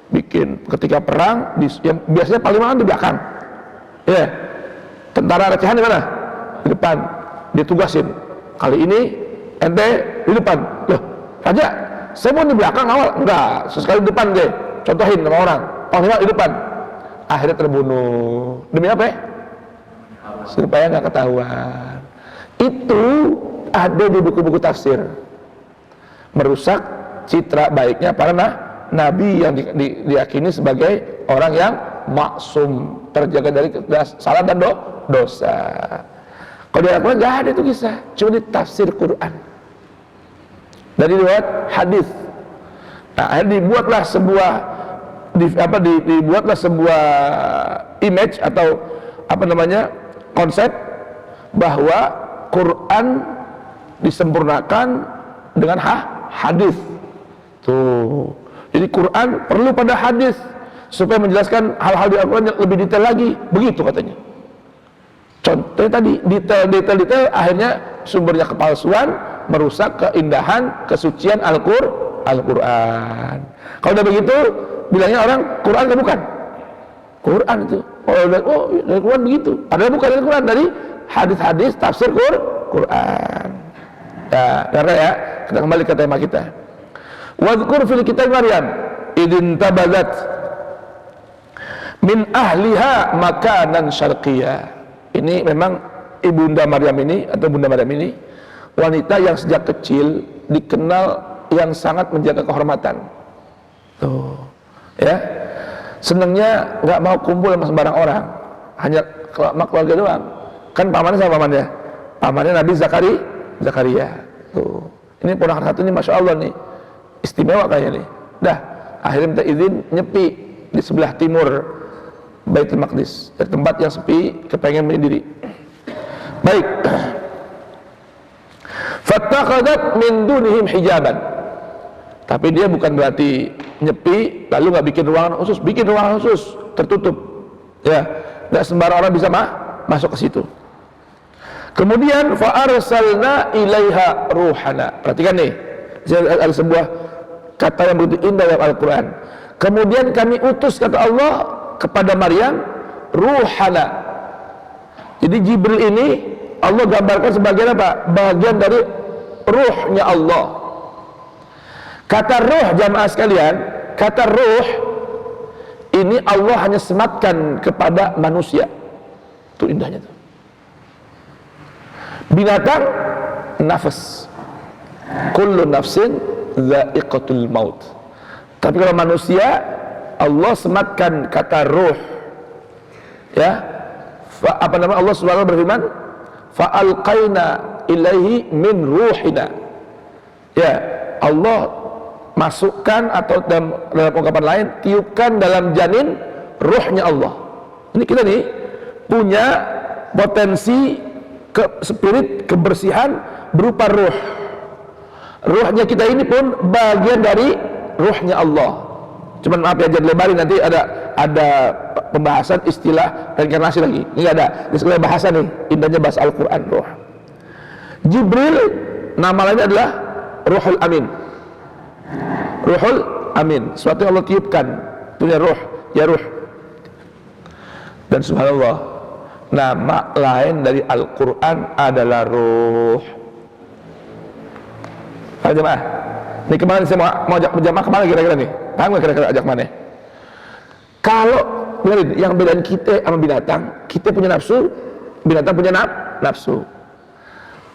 Bikin ketika perang, yang biasanya Panglima kan di belakang. Ya, tentara recehan di mana? Di depan. Dia tugasin. Kali ini ente di depan. Loh, Raja, saya mau di belakang awal. Enggak, sesekali di depan deh. Contohin sama orang. Panglima di depan. Akhirnya terbunuh. Demi apa ya? Supaya nggak ketahuan. Itu ada di buku-buku tafsir. Merusak citra baiknya para nabi yang diyakini sebagai orang yang maksum, terjaga dari salah dan dosa. Kalau di Al-Quran nggak ada itu kisah, cuma di tafsir Quran. Dari riwayat hadis. Nah, akhirnya dibuatlah sebuah image atau apa namanya konsep bahwa Quran disempurnakan dengan hadis. Tuh. Jadi Quran perlu pada hadis supaya menjelaskan hal-hal di Al-Quran yang lebih detail lagi. Begitu katanya. Contohnya tadi detail-detail akhirnya sumbernya kepalsuan, merusak keindahan, kesucian Al-Quran. Kalau udah begitu, bilangnya orang Quran kan bukan? Quran itu. Oh, dari Quran begitu. Padahal bukan dari Quran, dari hadis-hadis tafsir Quran. Nah, karena ya, kita kembali ke tema kita. Wadhkur fil kitab Maryam idin tabadat min ahliha makanan syarqiyah. Ini memang Bunda Maryam ini wanita yang sejak kecil dikenal yang sangat menjaga kehormatan. Tuh, ya. Senangnya nggak mau kumpul sama sembarang orang, hanya sama keluarga doang. Kan pamannya sama pamannya Nabi Zakaria. Tuh, ini ponakan satu ini, masya Allah nih, istimewa kayaknya nih. Dah, akhirnya minta izin nyepi di sebelah timur Baitul Maqdis, dari tempat yang sepi, kepengen menyendiri. Baik. Fattaqadat min dunihim hijaban. Tapi dia bukan berarti nyepi lalu nggak bikin ruangan khusus, bikin ruangan khusus tertutup. Ya, nggak sembarang orang bisa masuk ke situ. Kemudian fa arsalna ilaiha ruhana. Perhatikan nih, ada sebuah kata yang begitu indah dalam Al-Quran. Kemudian kami utus, kata Allah, kepada Maryam ruhana. Jadi Jibril ini Allah gambarkan sebagai apa? Bagian dari ruhnya Allah. Kata ruh, jamaah sekalian, kata ruh ini Allah hanya sematkan kepada manusia. Itu indahnya tuh. Binatang nafas. Kullu nafsin dha'iqatul maut. Tapi kalau manusia Allah sematkan kata ruh. Ya. Apa nama Allah Subhanahu berfirman, fa alqaina ilaihi min ruhina. Ya, Allah masukkan, atau dalam ungkapan lain, tiupkan dalam janin ruhnya Allah. Ini kita nih punya potensi spirit kebersihan berupa ruh. Ruhnya kita ini pun bagian dari ruhnya Allah. Cuman maaf ya, jangan lebarin, nanti ada pembahasan istilah reinkarnasi lagi. Ini ada di sekolah bahasa nih, indahnya bahasa Al-Quran. Ruh Jibril nama lainnya adalah Ruhul Amin. Ruhul Amin, suatu yang Allah tiupkan, punya ruh, ya ruh. Dan subhanallah, nama lain dari Al-Quran adalah ruh. Ayo jemaah, ini kemana saya mau ajak berjamaah kemana kira-kira nih? Paham gak kira-kira ajak mana? Kalau yang bedain kita sama binatang, kita punya nafsu, binatang punya nafsu.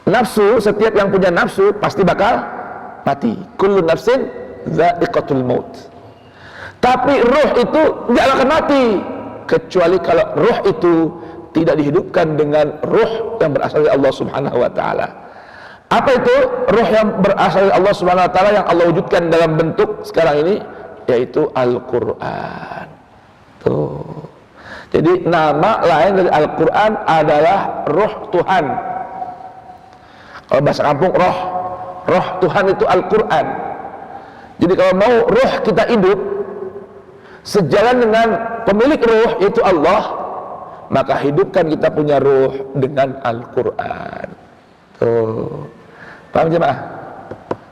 Nafsu, setiap yang punya nafsu pasti bakal mati. Kullu nafsin dha'iqatul maut. Tapi ruh itu tidak akan mati kecuali kalau ruh itu tidak dihidupkan dengan ruh yang berasal dari Allah Subhanahu wa taala. Apa itu ruh yang berasal dari Allah Subhanahu wa taala yang Allah wujudkan dalam bentuk sekarang ini? Yaitu Al-Qur'an. Tuh. Jadi nama lain dari Al-Qur'an adalah Ruh Tuhan. Kalau bahasa kampung roh Tuhan itu Al-Qur'an. Jadi kalau mau ruh kita hidup sejalan dengan pemilik ruh yaitu Allah, maka hidupkan kita punya ruh dengan Al-Qur'an. Tuh. Paham jemaah?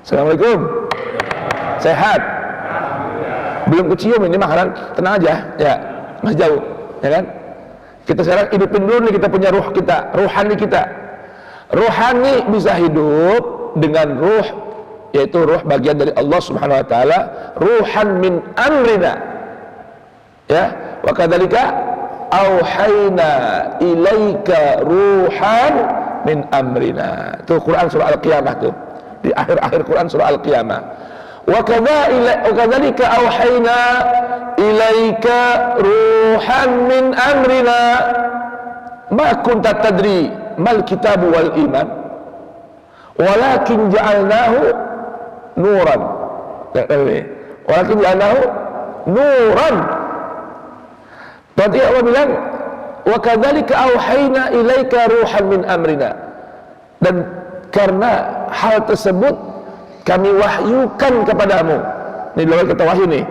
Assalamualaikum. Sehat? Belum kecium ini makanan, tenang aja, ya, masih jauh, ya kan? Kita sekarang hidupin dulu nih kita punya ruh kita, ruhani kita. Ruhani bisa hidup dengan ruh, yaitu ruh bagian dari Allah Subhanahu wa taala, ruhan min amrina. Ya, wa kadzalika auhayna ilaika ruhan min amrina. Itu Quran surah Al-Qiyamah tuh. Di akhir-akhir Quran surah Al-Qiyamah. Wa kadzalika auhayna ilaika ruhan min amrina ma kunta tadri mal kitabu wal iman walakin ja'alnahu nuran. Walakin ja'alnahu nuran. Berarti Allah bilang wa kadzalika auhayna ilaika ruhan min amrina, dan karena hal tersebut kami wahyukan kepadamu. Ini dulu kita wahyu nih.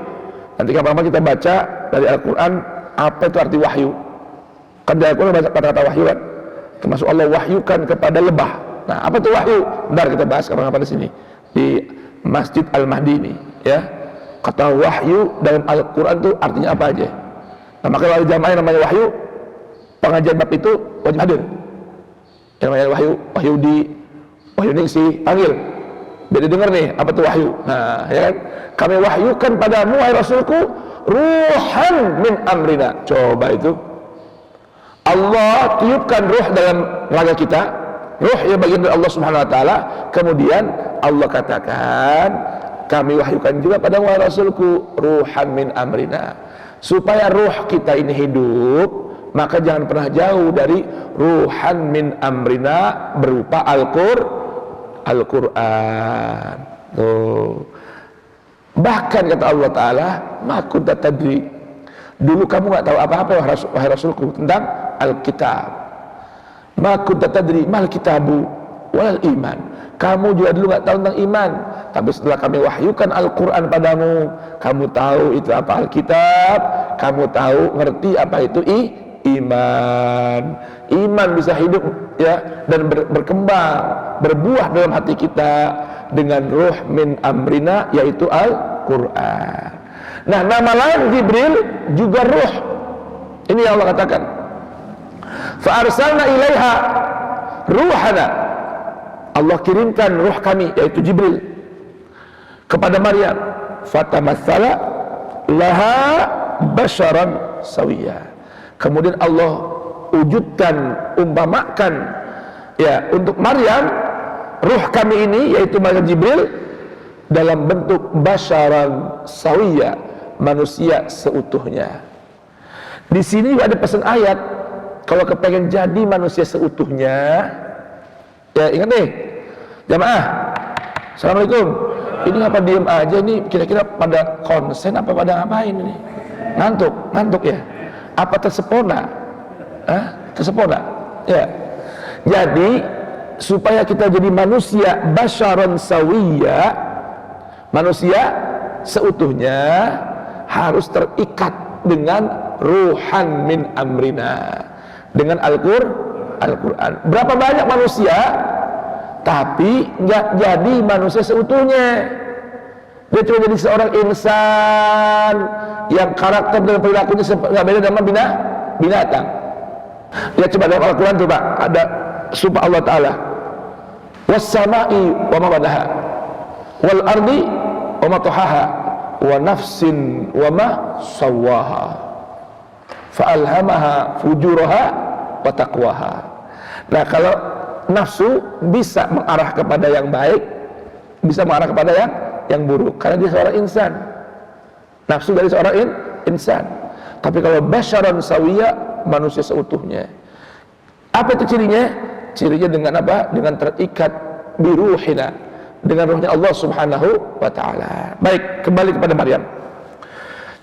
Nanti kapan-kapan kita baca dari Al-Quran apa itu arti wahyu. Kan dari Al-Quran baca kata-kata wahyu kan. Termasuk Allah wahyukan kepada lebah. Nah, apa itu wahyu? Bentar kita bahas kapan-kapan di sini di Masjid Al-Mahdi ini, ya. Kata wahyu dalam Al-Quran itu artinya apa aja? Nah, maka kalau jamaah namanya wahyu, pengajian bab itu wajib hadir. Yang namanya wahyu di wahyu ningsi panggil. Biar dengar nih apa itu wahyu. Nah, ya kan? Kami wahyukan padamu wahai Rasulku ruhan min amrina. Coba itu. Allah tiupkan ruh dalam raga kita. Ruh yang bagian dari Allah Subhanahu wa taala. Kemudian Allah katakan, kami wahyukan juga pada wahai Rasulku ruhan min amrina. Supaya ruh kita ini hidup, maka jangan pernah jauh dari ruhan min amrina berupa Al-Quran. Tuh. Bahkan kata Allah Ta'ala, ma kunta tadri, dulu kamu gak tahu apa-apa wahai Rasulku tentang Alkitab. Ma kunta tadri mal kitabu wal iman, kamu juga dulu gak tahu tentang iman, tapi setelah kami wahyukan Al-Quran padamu, kamu tahu itu apa Alkitab, kamu tahu ngerti apa itu iman. Iman bisa hidup, ya, dan berkembang, berbuah dalam hati kita dengan ruh min amrina, yaitu Al-Quran. Nah, nama lain Jibril juga ruh. Ini yang Allah katakan, fa arsalna ilaiha ruhana, Allah kirimkan ruh kami yaitu Jibril kepada Maryam, fatamatsala laha basharan sawiyya. Kemudian Allah wujudkan, umpamakan, ya, untuk Maryam ruh kami ini yaitu malaikat Jibril dalam bentuk basharan sawiyya, manusia seutuhnya. Di sini ada pesan ayat, kalau kepengen jadi manusia seutuhnya, ya ingat nih jamaah. Assalamualaikum. Ini ngapa diem aja nih, kira-kira pada konsen apa pada ngapain ini? Ngantuk ya? Apa tersepona? Tersepona? Ya. Jadi supaya kita jadi manusia basyaran sawiyya, manusia seutuhnya, harus terikat dengan ruhan min amrina, dengan Al-Quran. Berapa banyak manusia tapi nggak jadi manusia seutuhnya. Dia cuma jadi seorang insan yang karakter dan perilakunya nggak beda dengan binatang. Ya, coba dalam Al-Quran coba ada sumpah Allah Ta'ala, was-sama'i wa ma banaha wal ardi wa ma tahaha wa nafsin wa ma sawwaha fa alhamaha fujuraha wa taqwaha. Nah, kalau nafsu bisa mengarah kepada yang baik, bisa mengarah kepada yang buruk, karena dia seorang insan. nafsu dari seorang insan. Tapi kalau basyaran sawiya, manusia seutuhnya. Apa itu cirinya? Cirinya dengan apa? Dengan terikat biruhina, dengan rohnya Allah Subhanahu wa taala. Baik, kembali kepada Maryam.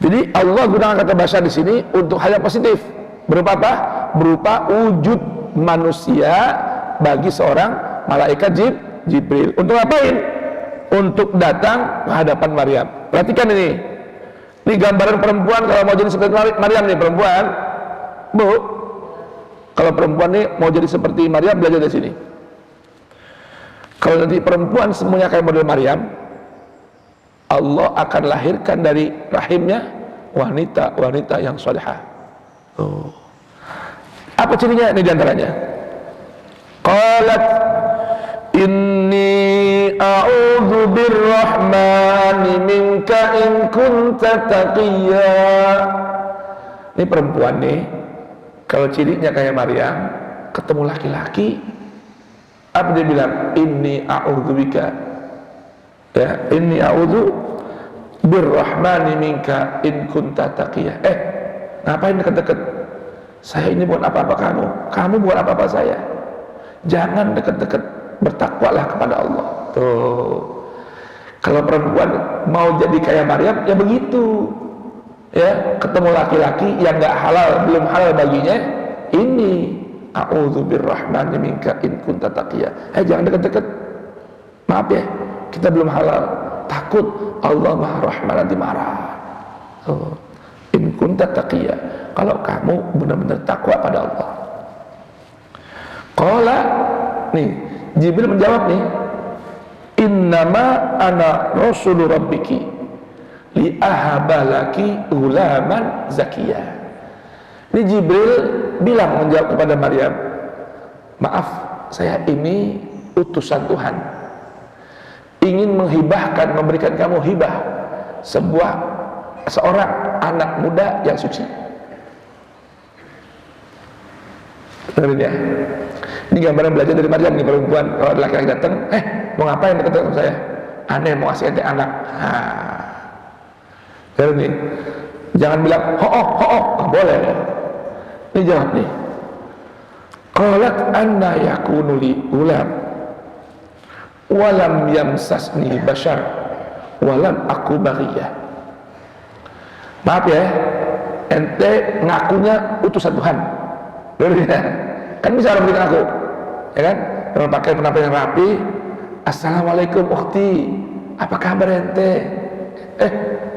Jadi Allah gunakan kata basyar di sini untuk hal yang positif. Berupa apa? Berupa wujud manusia bagi seorang malaikat Jibril. Untuk ngapain? Untuk datang ke hadapan Maryam. Perhatikan ini. Ini gambaran perempuan kalau mau jadi seperti Maryam nih, perempuan. Bu, kalau perempuan nih mau jadi seperti Maryam, belajar dari sini. Kalau nanti perempuan semuanya kayak model Maryam, Allah akan lahirkan dari rahimnya wanita-wanita yang salihah. Oh. Apa cirinya? Ini diantaranya. Qalat inni a'udzu birrahmani minka in kunta taqiyya. Ini perempuan nih, kalau cirinya kayak Maryam, ketemu laki-laki, apa dia bilang? Inni a'udzu bika. Ya, inni a'udzu birrahmani minka in kunta taqiyya. Ngapain deket-deket? Saya ini bukan apa-apa kamu bukan apa-apa saya. Jangan deket-deket, bertakwalah kepada Allah. Tuh. Kalau perempuan mau jadi kayak Maryam, ya begitu. Ya, ketemu laki-laki yang enggak halal, belum halal baginya, ini a'udzu birrahmani minka in kunta taqiyya. Jangan deket-deket. Maaf ya, kita belum halal. Takut Allah Maha Rahman nanti marah. Oh. In kunta taqiyya, kalau kamu benar-benar takwa pada Allah. Qala, nih Jibril menjawab nih, innama ana rasulu rabbiki li ahabalaki ghulaman zakiyah. Ini Jibril bilang menjawab kepada Maryam, maaf, saya ini utusan Tuhan, ingin menghibahkan, memberikan kamu hibah seorang anak muda yang suci. Dengerin ya. Ini gambaran belajar dari Maryam nih, perempuan. Kalau ada laki-laki datang, mau ngapain dekat sama saya? Aneh mau kasih ente anak. Dengerin nih. Jangan bilang nggak boleh. Ini jawab nih. Qalat anna yakunu li ulam walam yamsasni bashar walam aku baghiyah. Maaf ya, ente ngakunya utusan Tuhan. Kan bisa orang bilang aku, ya kan? Dengan pakai penampilan rapi. Assalamualaikum ukhti, apa kabar ente?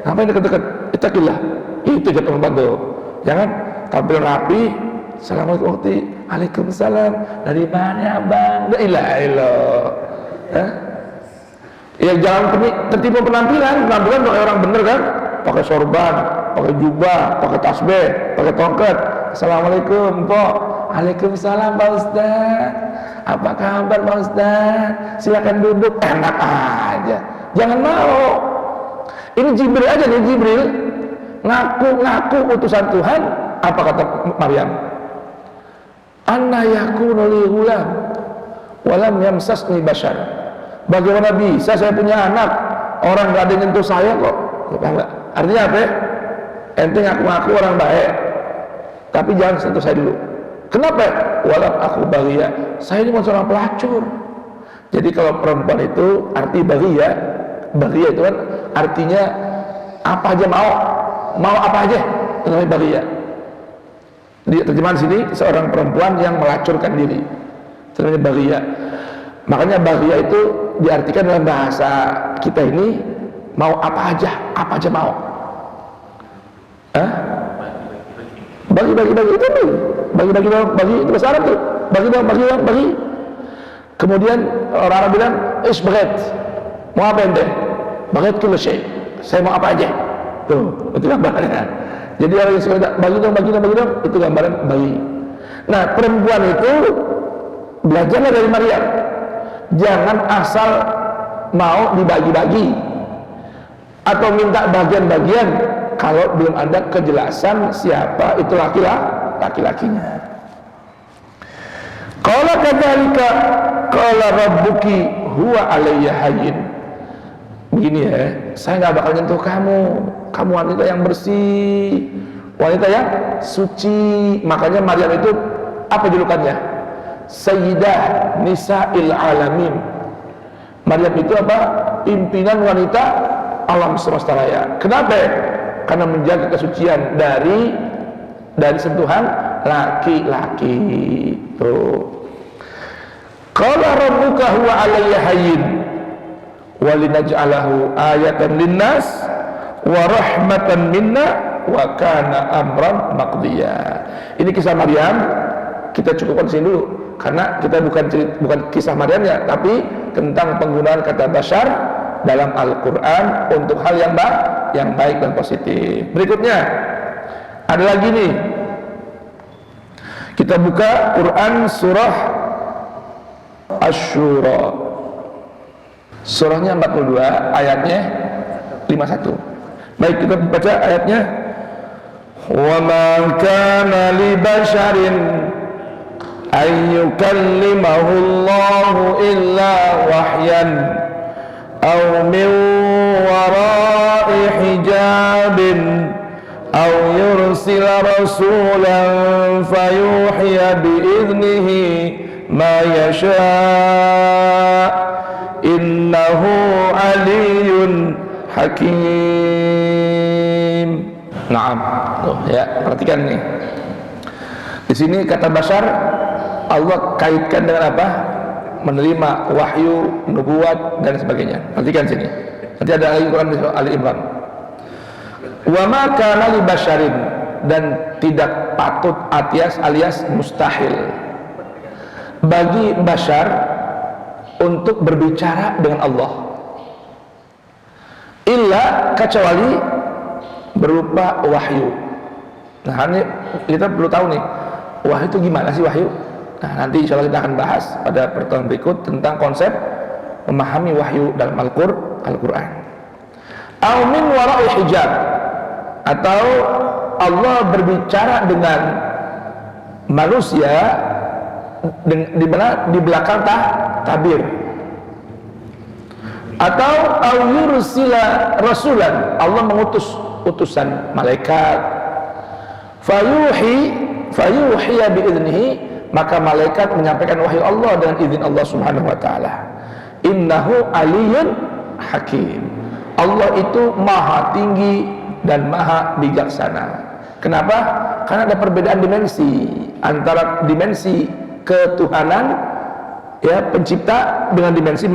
Ngapain deket-deket? Ittaqillah. Itu aja perempuan tuh. Jangan tampil rapi. Assalamualaikum ukhti. Waalaikumsalam. Dari mana bang? La ilaha illallah. Ya jangan tertipu penampilan pakai orang bener kan? Pakai sorban, pakai jubah, pakai tasbih, pakai tongkat. Assalamualaikum, Pak. Waalaikumsalam, Pak Ustaz. Apa kabar, Pak Ustaz? Silakan duduk. Enak aja. Jangan mau. Ini Jibril aja nih, Jibril ngaku utusan Tuhan. Apa kata Maryam? Anna yakunu li ghulam walam yamsasni bashar. Bagaimana bisa saya punya anak, orang gak ada yang nyentuh saya kok? Artinya apa ya? Ente ngaku-ngaku orang baik, tapi jangan sentuh saya dulu. Kenapa? Walam aku baghiyah. Saya ini seorang pelacur. Jadi kalau perempuan itu arti baghiyah itu kan artinya apa aja mau apa aja, itu namanya baghiyah. Di terjemahan sini seorang perempuan yang melacurkan diri, itu namanya baghiyah. Makanya baghiyah itu diartikan dalam bahasa kita ini mau apa aja mau. Bagi itu bahasa Arab tuh. Bagi. Kemudian orang Arab bilang isbaghat. Mau apa ente? Baghat kullu syai. Saya mau apa aja. Tuh, itu gambarannya. Jadi orang yang suka bagi dong, itu gambaran bagi. Nah, perempuan itu belajarlah dari Maryam. Jangan asal mau dibagi-bagi atau minta bagian-bagian kalau belum ada kejelasan siapa itu laki-lakinya. Qala kadzalika qala rabbuki huwa alayya hayyin. begini ya, saya nggak bakal nyentuh kamu. Kamu wanita yang bersih, wanita yang suci. Makanya Maryam itu apa julukannya? Sayyidah Nisa'il Alamin. Maryam itu apa? Pimpinan wanita alam semesta raya. Kenapa? Karena menjaga kesucian dari sentuhan laki-laki. Tuh. Qala rabbuka huwa alayya hayyin wa linaj'alahu ayatan linnas wa rahmatan minna wa kana amran maqdiya. Ini kisah Maryam, kita cukupkan sini dulu karena kita bukan kisah Maryam ya, tapi tentang penggunaan kata basyar dalam Al-Qur'an untuk hal yang baik dan positif. Berikutnya ada lagi nih. Kita buka Quran surah Asy-Syura. Surahnya 42, ayatnya 51. Baik, kita baca ayatnya. Wa ma kana li basharin ay yukallimahu Allahu illa wahyan aw min wara'i hijabin aw yursila rasulan fayuhiya bi'idnihi ma yasha' innahu aliyyun hakim. Naam. Tuh ya, perhatikan nih. Di sini kata basyar Allah kaitkan dengan apa? Menerima wahyu, nubuat dan sebagainya. Perhatikan sini. Nanti ada lagi Quran di surah Ali Imran. Wa ma kana li basyarin, dan tidak patut alias mustahil bagi basyar untuk berbicara dengan Allah illa kecuali berupa wahyu. Nah, ini kita perlu tahu nih, wahyu itu gimana sih wahyu? Nah, nanti insya Allah kita akan bahas pada pertemuan berikut tentang konsep memahami wahyu dalam Al-Quran. Au min wara'i hijab, atau Allah berbicara dengan manusia di belakang tabir, atau au yursila rasulan, Allah mengutus utusan malaikat, fayuhiya bi'idnihi, maka malaikat menyampaikan wahyu Allah dengan izin Allah Subhanahu wa taala. Innahu aliyyun hakim. Allah itu maha tinggi dan maha bijaksana. Kenapa? Karena ada perbedaan dimensi antara dimensi ketuhanan ya pencipta dengan dimensi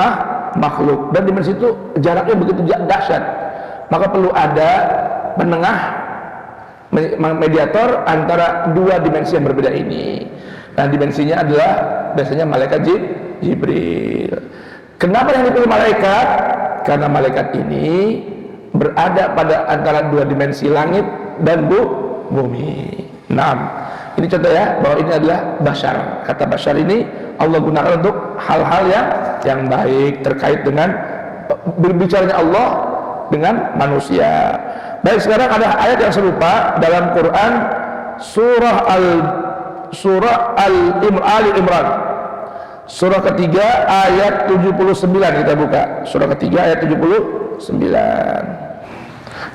makhluk, dan dimensi itu jaraknya begitu dahsyat. Maka perlu ada penengah, mediator antara dua dimensi yang berbeda ini. Nah, dimensinya adalah biasanya malaikat Jibril. Kenapa yang dipilih malaikat? Karena malaikat ini berada pada antara dua dimensi langit dan bumi. Nah, ini contoh ya, bahwa ini adalah basyar. Kata basyar ini Allah gunakan untuk hal-hal yang baik terkait dengan berbicaranya Allah dengan manusia. Baik, sekarang ada ayat yang serupa dalam Quran surah Ali Imran. Surah ketiga ayat 79, kita buka. Surah ketiga ayat 79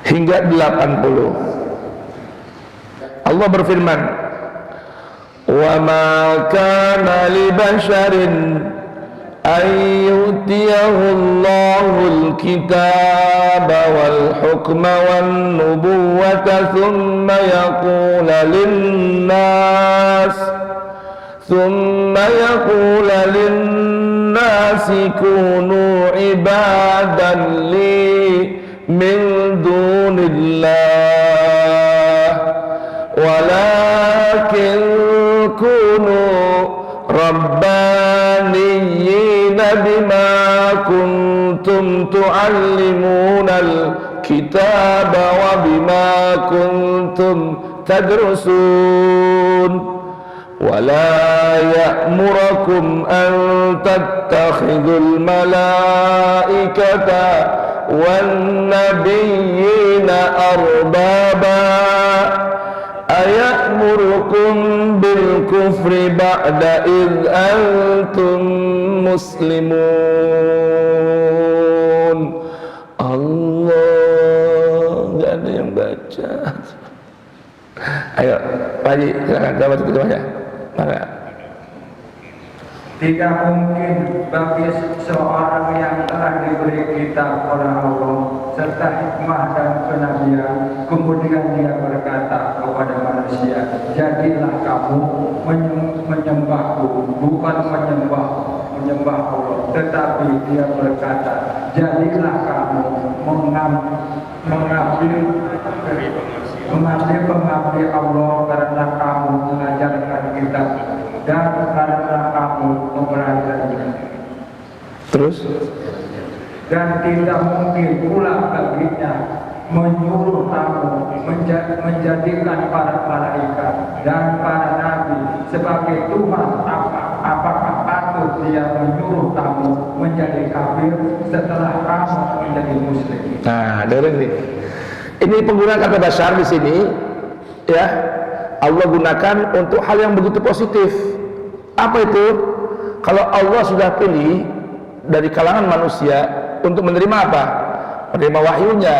hingga 80. Allah berfirman, "Wa ma kana li basharin an yu'tiyahu Allahul kitaba wal hukma wan nubuwwata thumma yaqula lin-nasi kunu ibadan li min dunillah walakin kunu rabbaniyina bima kuntum tu'allimunal kitaba wa bima kuntum tadrusun ولا يأمركم أن تتخذوا الملائكة والنبيين أربابا أيأمركم بالكفر بعد إذ أنتم مسلمون." Pak Haji, silakan jawab itu aja. Maka tidak mungkin bagi seorang yang telah diberi kitab oleh Allah serta hikmah dan kenabian, kemudian dia berkata kepada manusia, jadilah kamu menyembahku, bukan menyembah Allah, tetapi dia berkata, jadilah kamu mengabdi Allah karena kamu mengajarkan kitab dan karena kamu mempelajarinya. terus Dan tidak mungkin pula baginya menyuruh kamu menjadikan para malaikat dan para nabi sebagai Tuhan. Apakah patut dia menyuruh kamu menjadi kafir setelah kamu menjadi muslim? nah dengerin nih, ini penggunaan kata dasar di sini ya, Allah gunakan untuk hal yang begitu positif. Apa itu? Kalau Allah sudah pilih dari kalangan manusia untuk menerima apa? Menerima wahyunya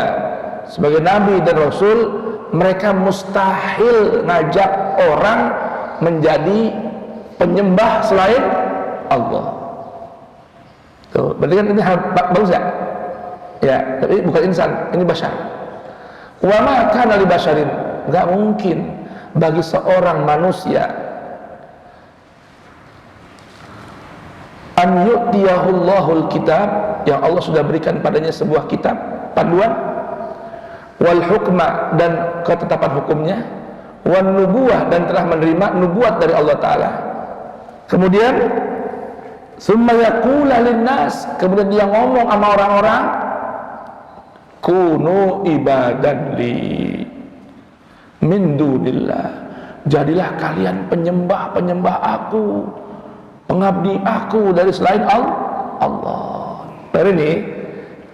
sebagai nabi dan rasul, mereka mustahil ngajak orang menjadi penyembah selain Allah. Tuh, berarti kan ini hal bagus ya? Ya, tapi bukan insan, ini bashar. Wa ma kana li basharin, enggak mungkin bagi seorang manusia an yu'tiyahullahul kitab, yang Allah sudah berikan padanya sebuah kitab panduan, wal hukma, dan ketetapan hukumnya, wan nubuwah, dan telah menerima nubuat dari Allah Ta'ala. Kemudian summa yaqula linnas, kemudian dia ngomong sama orang-orang, kunu ibadan li min dunillah, jadilah kalian penyembah aku, pengabdi aku dari selain Allah.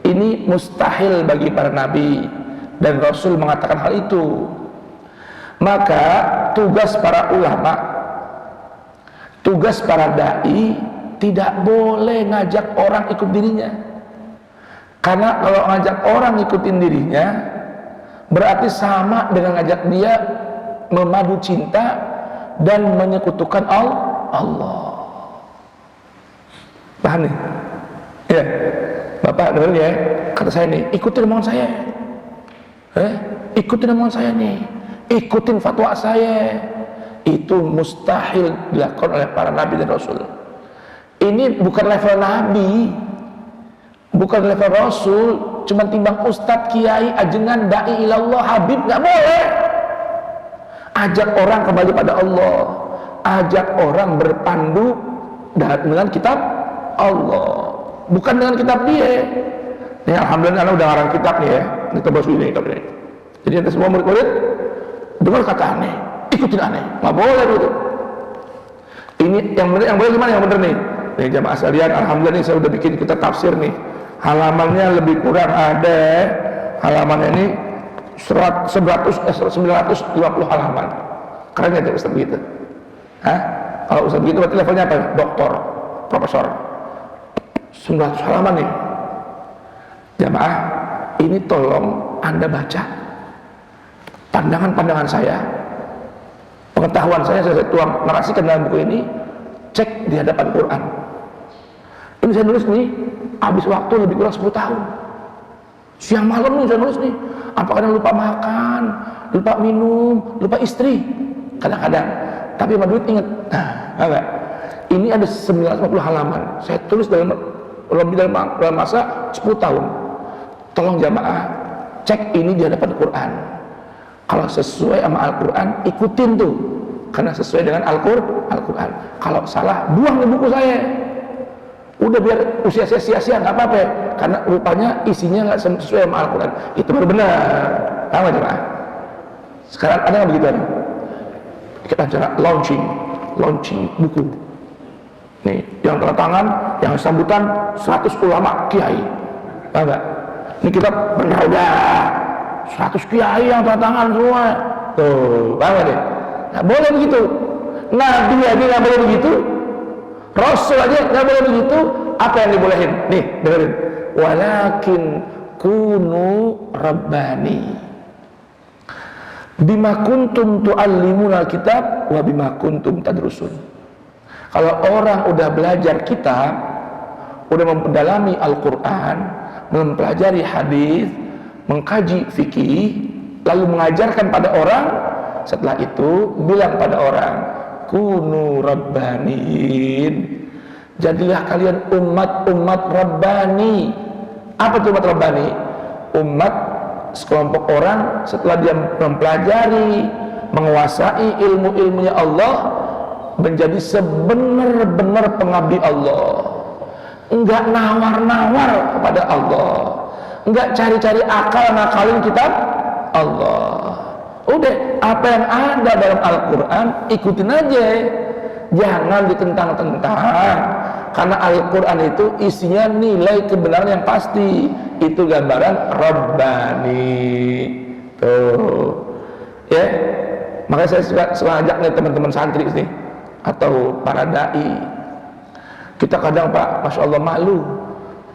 Ini mustahil bagi para nabi dan rasul mengatakan hal itu. Maka tugas para ulama, tugas para dai, tidak boleh ngajak orang ikut dirinya. Karena kalau ngajak orang ikutin dirinya, berarti sama dengan ngajak dia memadu cinta dan menyekutukan Allah. Paham nih? Ya, Bapak dengerin ya, kata saya nih, ikutin omongan saya. Ikutin omongan saya nih, ikutin fatwa saya. Itu mustahil dilakukan oleh para nabi dan rasul. Ini bukan level nabi, bukan level rasul, cuma timbang ustadz, kiai, ajengan, dai ilallah, habib, nggak boleh. Ajak orang kembali pada Allah, ajak orang berpandu dengan kitab Allah, bukan dengan kitab dia. Ini alhamdulillah anak udah ngarang kitab nih ya, ini tebas ini kitab ini. Jadi ada semua murid-murid dengar kata aneh, ikutin aneh, nggak boleh gitu. Ini yang benar, yang boleh gimana yang benar nih? Nih jamaah sekalian, alhamdulillah nih saya udah bikin kitab tafsir nih. Halamannya lebih kurang ada, halamannya ini 920 halaman. Keren ya Ustaz begitu? Hah? Kalau Ustaz begitu berarti levelnya apa? Doktor, profesor. 900 halaman nih. Jamaah, ini tolong Anda baca pandangan-pandangan saya, pengetahuan saya tuang narasikan dalam buku ini, cek di hadapan Quran. Ini saya nulis nih, habis waktu lebih kurang 10 tahun. Siang malam nih saya nulis nih. Apa kadang lupa makan, lupa minum, lupa istri, kadang-kadang. Tapi sama duit inget. Nah, enggak. Ini ada 950 halaman. Saya tulis dalam masa 10 tahun. Tolong jamaah, cek ini di hadapan Quran. Kalau sesuai sama Al-Quran, ikutin tuh. Karena sesuai dengan Al-Quran. Kalau salah, buang di buku saya. Udah biar usia saya sia-sia, nggak apa-apa. Karena rupanya isinya nggak sesuai sama Al-Quran. Itu baru benar. Tahu nggak jemaah? Sekarang ada nggak begitu? Kita acara launching buku. Nih, yang tanda tangan, yang sambutan 100 ulama kiai. Tahu nggak? Ini kita benar udah 100 kiai yang tanda tangan semua. Tuh, tahu nggak deh? Nggak boleh begitu. Nabi aja nggak boleh begitu. Rasul aja nggak boleh begitu. Apa yang dibolehin? Nih, dengerin. Walakin kunu rabbani. Bima kuntum tu'allimuna kitab wa bima kuntum tadrusun. Kalau orang udah belajar kitab, udah memperdalami Al-Quran, mempelajari hadis, mengkaji fikih, lalu mengajarkan pada orang, setelah itu bilang pada orang, kunu rabbaniin, jadilah kalian umat-umat rabbani. Apa itu umat rabbani? Umat sekelompok orang setelah dia mempelajari, menguasai ilmu-ilmunya Allah, menjadi sebenar-benar pengabdi Allah, enggak nawar-nawar kepada Allah, enggak cari-cari akal ngakalin kitab Allah. Udah, apa yang ada dalam Al-Quran ikutin aja, jangan ditentang-tentang, karena Al-Quran itu isinya nilai kebenaran yang pasti. Itu gambaran Rabbani tuh ya. Makanya saya suka ajak nih teman-teman santri nih atau para dai. Kita kadang Pak, Masya Allah malu,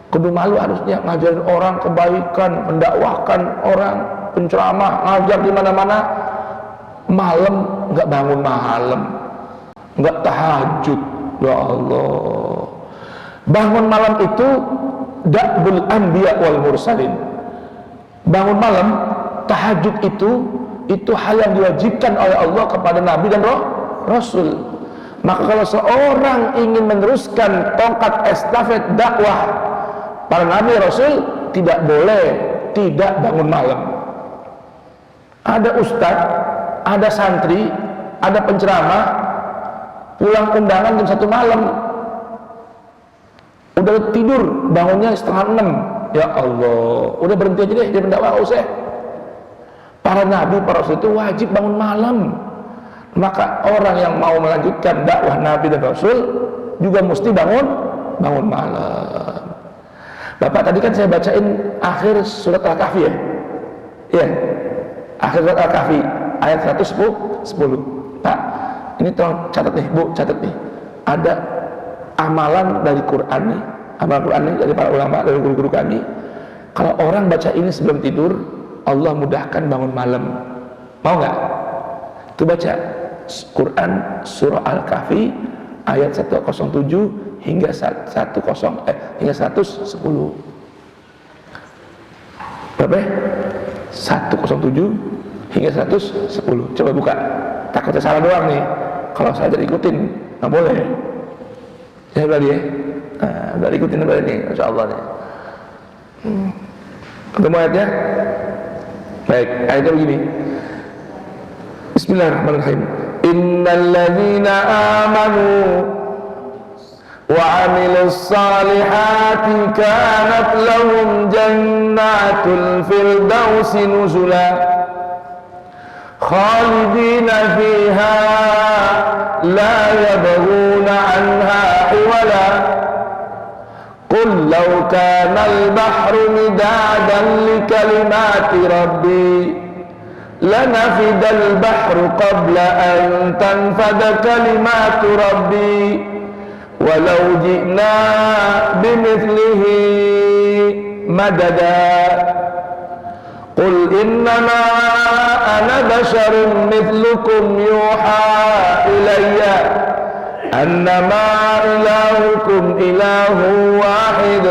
kudu malu harusnya ngajarin orang kebaikan, mendakwahkan orang, penceramah, ngajar di mana-mana, malam nggak bangun malam, nggak tahajud. Ya Allah, bangun malam itu da'bul anbiya wal mursalin. Bangun malam, tahajud itu hal yang diwajibkan oleh Allah kepada Nabi dan Rasul. Maka kalau seorang ingin meneruskan tongkat estafet dakwah para Nabi Rasul, tidak boleh tidak bangun malam. Ada ustadz, ada santri, ada penceramah, pulang undangan jam 1 malam, udah tidur bangunnya 5:30. Ya Allah, udah berhenti aja deh dia mendakwah, usah. Para nabi, para rasul itu wajib bangun malam. Maka orang yang mau melanjutkan dakwah nabi dan rasul juga mesti bangun malam. Bapak tadi kan saya bacain akhir surat Al-Kahfi ya. Iya. Akhir surat Al-Kahfi ayat 110. Pak, ini tolong catat nih, Bu, catat nih. Ada amalan dari Quran nih, amalan Quran nih dari para ulama, dari guru-guru kami. Kalau orang baca ini sebelum tidur, Allah mudahkan bangun malam. Mau nggak? Itu baca Quran surah Al-Kahfi ayat 107 hingga 110. Berapa? 107 hingga 110. Coba buka. Takutnya salah doang nih. Kalau saya jadi ikutin, nggak boleh. Ya berarti ya. Nah, udah ikutin berarti nih, insya Allah nih. Ketemu ayatnya? Baik, ayatnya begini. Bismillahirrahmanirrahim. Innal ladzina amanu wa 'amilus salihati kanat lahum jannatul firdausi nuzula khalidina fiha la yabghuna 'anha hiwala qul law kana al-bahru midadan li kalimati rabbi lanafida al-bahru qabla an tanfada kalimatu rabbi walau ji'na bimithlihi madada qul innama ana basharun mithlukum yuha ilayya annama ilahukum ilahu wahid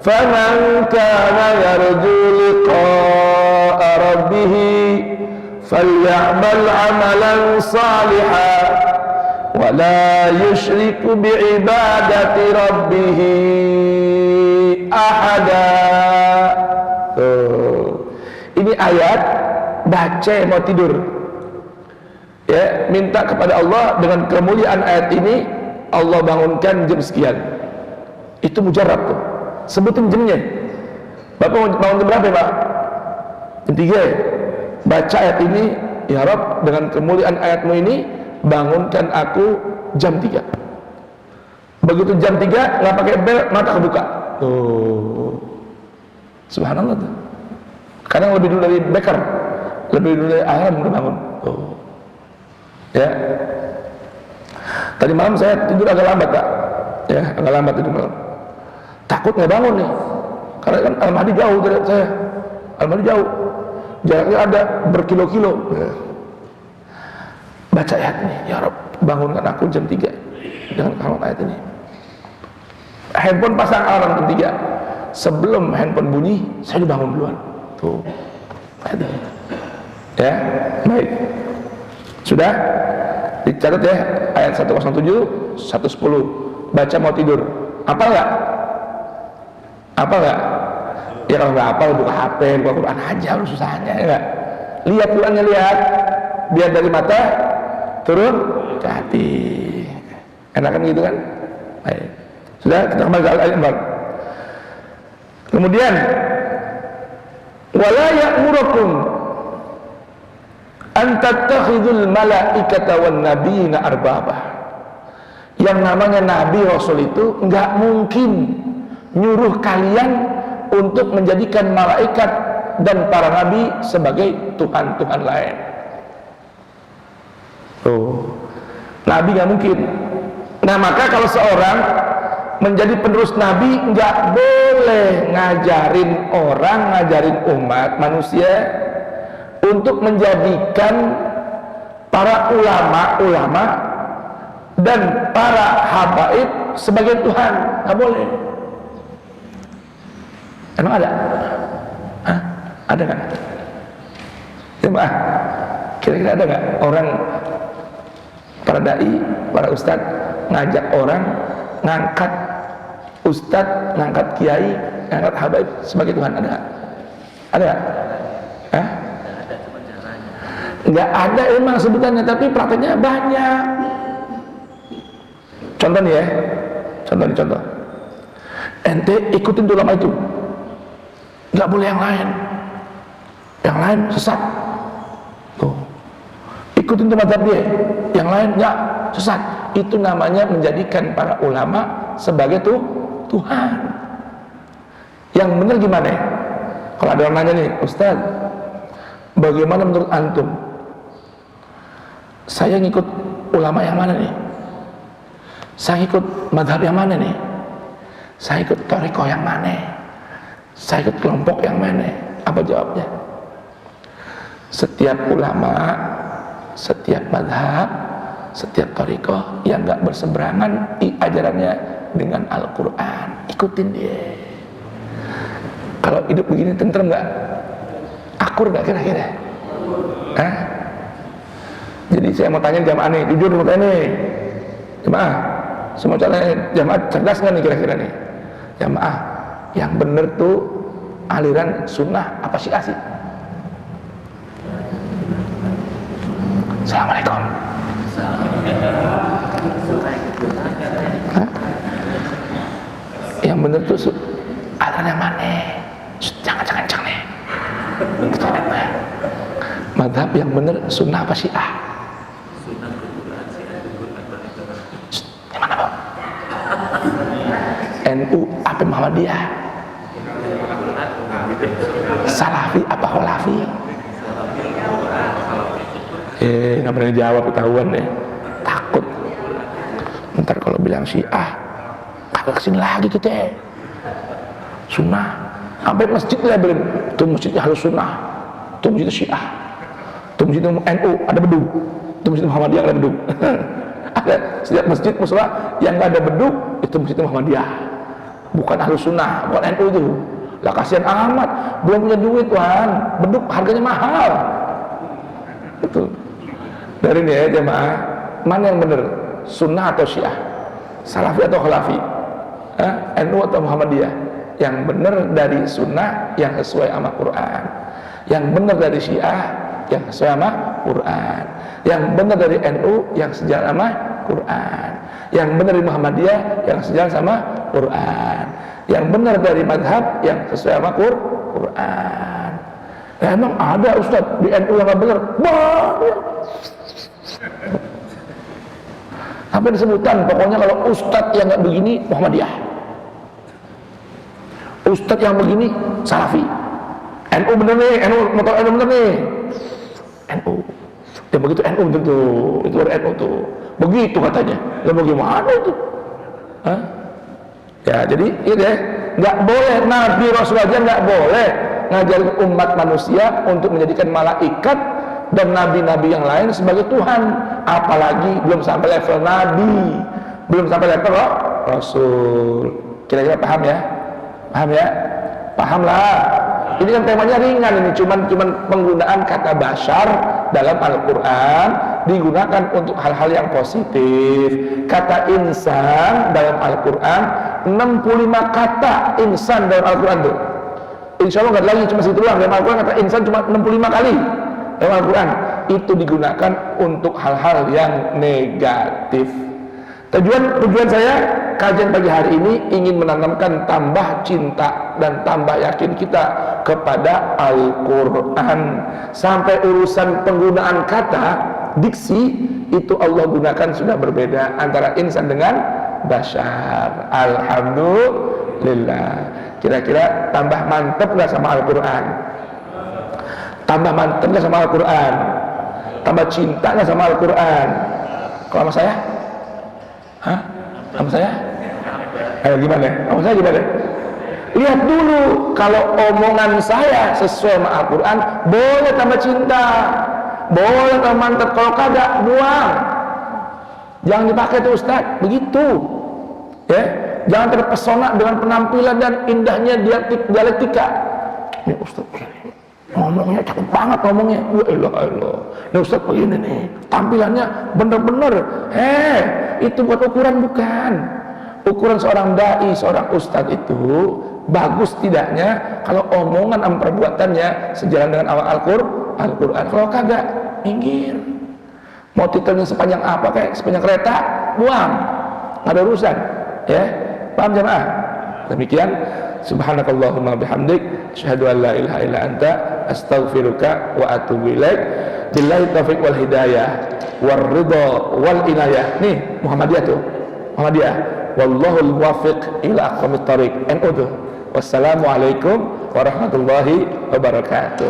faman kana yarju liqa'a rabbih falya'mal 'amalan salihan wa la yushriku bi'ibadati rabbih ahada. Ini ayat baca mau tidur ya, minta kepada Allah dengan kemuliaan ayat ini Allah bangunkan jam sekian. Itu mujarab tuh, sebutin jamnya. Bapak mau bangun jam berapa ya Pak? Jam 3 ya? Baca ayat ini, ya Rabb dengan kemuliaan ayatmu ini bangunkan aku jam 3. Begitu jam 3 nggak pakai bel, mata kebuka tuh. Subhanallah tuh. Kadang lebih dulu dari beker, lebih dulu dari alarm udah bangun tuh. Ya, tadi malam saya tidur agak lambat Pak, ya agak lambat tidur malam, takut nggak bangun nih, karena kan Al-Mahdi jauh dari saya, Al-Mahdi jauh, jaraknya ada berkilo-kilo. Baca ayat ini, ya Rabb, bangunkan aku jam 3 dengan kalimat ayat ini. Handphone pasang alarm jam 3. Sebelum handphone bunyi, saya dibangun duluan. Tuh. Ayat ini. Ya, baik. Sudah? Dicatat ya, ayat 107, 110. Baca mau tidur. Apa enggak? Apa enggak? Ya kalau enggak apa, buka HP, buka Quran aja, harus susahnya ya enggak? Lihat Qurannya, lihat. Biar dari mata turun ke hati. Enakan gitu kan? Baik. Sudah, kita kembali ke ayat 4. Kemudian wala ya'murukum an tattakhidul malaikata wan nabiyina arbaba. Yang namanya nabi rasul itu enggak mungkin nyuruh kalian untuk menjadikan malaikat dan para nabi sebagai Tuhan-Tuhan lain. Tuh, nabi nggak mungkin. Nah, maka kalau seorang menjadi penerus nabi, nggak boleh ngajarin orang, ngajarin umat manusia untuk menjadikan para ulama-ulama dan para habaib sebagai Tuhan. Nggak boleh. Emang ada? Hah? Ada nggak? Coba, kira-kira ada nggak orang, para dai, para ustadz ngajak orang ngangkat ustadz, ngangkat kiai, ngangkat habaib sebagai Tuhan? Ada nggak? Ada nggak? Hah? Nggak ada emang sebutannya, tapi prakteknya banyak. Contoh nih ya, contoh. Ente ikutin tuh ulama itu, nggak boleh yang lain sesat. Tuh, ikutin tuh mazhab dia, yang lain nggak, sesat. Itu namanya menjadikan para ulama sebagai Tuhan. Yang benar gimana? Kalau ada orang nanya nih, Ustaz, bagaimana menurut antum? Saya ngikut ulama yang mana nih? Saya ikut mazhab yang mana nih? Saya ikut thariqah yang mana? Saya ikut kelompok yang mana? Apa jawabnya? Setiap ulama, setiap mazhab, setiap thariqah yang gak berseberangan ajarannya dengan Al-Quran, ikutin dia. Kalau hidup begini tentrem gak? Akur gak kira-kira? Hah? Jadi saya mau tanya jamaah nih, jujur mau tanya nih, jamaah, semua jamaah cerdas gak nih kira-kira nih? Jamaah yang bener tuh aliran sunnah apa syiah sih? Assalamualaikum. Hah? Yang bener tuh aliran yang mana? Jangan kencang nih. Madhab yang bener sunnah apa syiah? Gimana Pak? NU apa Muhammadiyah? Salafi apa Khalafi? Nggak berani jawab, ketahuan deh. Takut ntar kalau bilang syiah kagak kesini lagi kita. Sunnah sampai masjid labelin tuh masjidnya harus sunnah, tuh masjidnya syiah, tuh masjidnya NU ada beduk, tuh masjidnya Muhammadiyah ada beduk. Ada setiap masjid musala yang nggak ada beduk itu masjidnya Muhammadiyah, bukan ahlus sunnah, bukan NU itu. Lah kasihan amat, belum punya duit Tuhan, beduk harganya mahal. Betul. Dari ini ya jemaah, mana yang benar, sunnah atau syiah, salafi atau khalafi, NU atau Muhammadiyah? Yang benar dari sunnah yang sesuai sama Quran, yang benar dari syiah yang sesuai sama Quran, yang benar dari NU yang sejalan sama Quran, yang benar dari Muhammadiyah yang sejalan sama Quran, yang benar dari madhab yang sesuai sama Quran. Nah, emang ada Ustaz di NU yang nggak benar? Banyak. Sampai disebutan, pokoknya kalau Ustaz yang nggak begini Muhammadiyah, Ustaz yang begini Salafi. NU bener nih, NU motor NU bener nih, NU. Yang begitu NU tentu, itu baru NU tuh. Begitu katanya. Ya bagaimana itu? Hah? Ya jadi ini deh, nggak boleh Nabi Rasul aja nggak boleh ngajarin umat manusia untuk menjadikan malaikat dan nabi-nabi yang lain sebagai Tuhan, apalagi belum sampai level nabi, belum sampai level rasul. Kira-kira paham ya? Paham ya? Paham lah. Ini kan temanya ringan, ini cuman penggunaan kata bashar dalam Al-Quran digunakan untuk hal-hal yang positif. Kata insan dalam Al-Quran 65 kata insan dalam Al-Quran tuh. Insya Allah nggak ada lagi, cuma situ doang. Dalam Al-Quran kata insan cuma 65 kali dalam Al-Quran. Itu digunakan untuk hal-hal yang negatif. Tujuan saya kajian pagi hari ini ingin menanamkan tambah cinta dan tambah yakin kita kepada Al-Quran. Sampai urusan penggunaan kata, diksi, itu Allah gunakan sudah berbeda antara insan dengan bashar. Alhamdulillah. Kira-kira tambah mantep gak sama Al-Quran? Tambah mantep gak sama Al-Quran? Tambah cinta gak sama Al-Quran? Kalau sama saya? Hah? Sama saya? Ayo gimana? Sama saya gimana? Lihat dulu, kalau omongan saya sesuai sama Al-Quran, boleh tambah cinta, boleh tambah mantap. Kalau kagak, buang. Jangan dipakai tuh Ustaz, begitu. Ya, jangan terpesona dengan penampilan dan indahnya dialektika. Ini Ustaz, ngomongnya cakep banget ngomongnya. Allah. Ini Ustaz begini nih, tampilannya bener-bener. Itu buat ukuran bukan. Ukuran seorang dai, seorang ustadz itu bagus tidaknya kalau omongan sama perbuatannya sejalan dengan awal Al-Quran. Kalau kagak, minggir. Mau titelnya sepanjang apa kayak sepanjang kereta, buang. Nggak ada urusan. Ya, paham jemaah? Demikian. Subhanakallahumma bihamdik, asyhadu an la ilaha illa anta, astaghfiruka wa atubu ilaik. Billahi taufiq wal hidayah, war ridha wal inayah. Nih Muhammadiyah tuh, Muhammadiyah. Wallahul muwaffiq ila aqwamit thariq. NU tuh. Wassalamualaikum warahmatullahi wabarakatuh.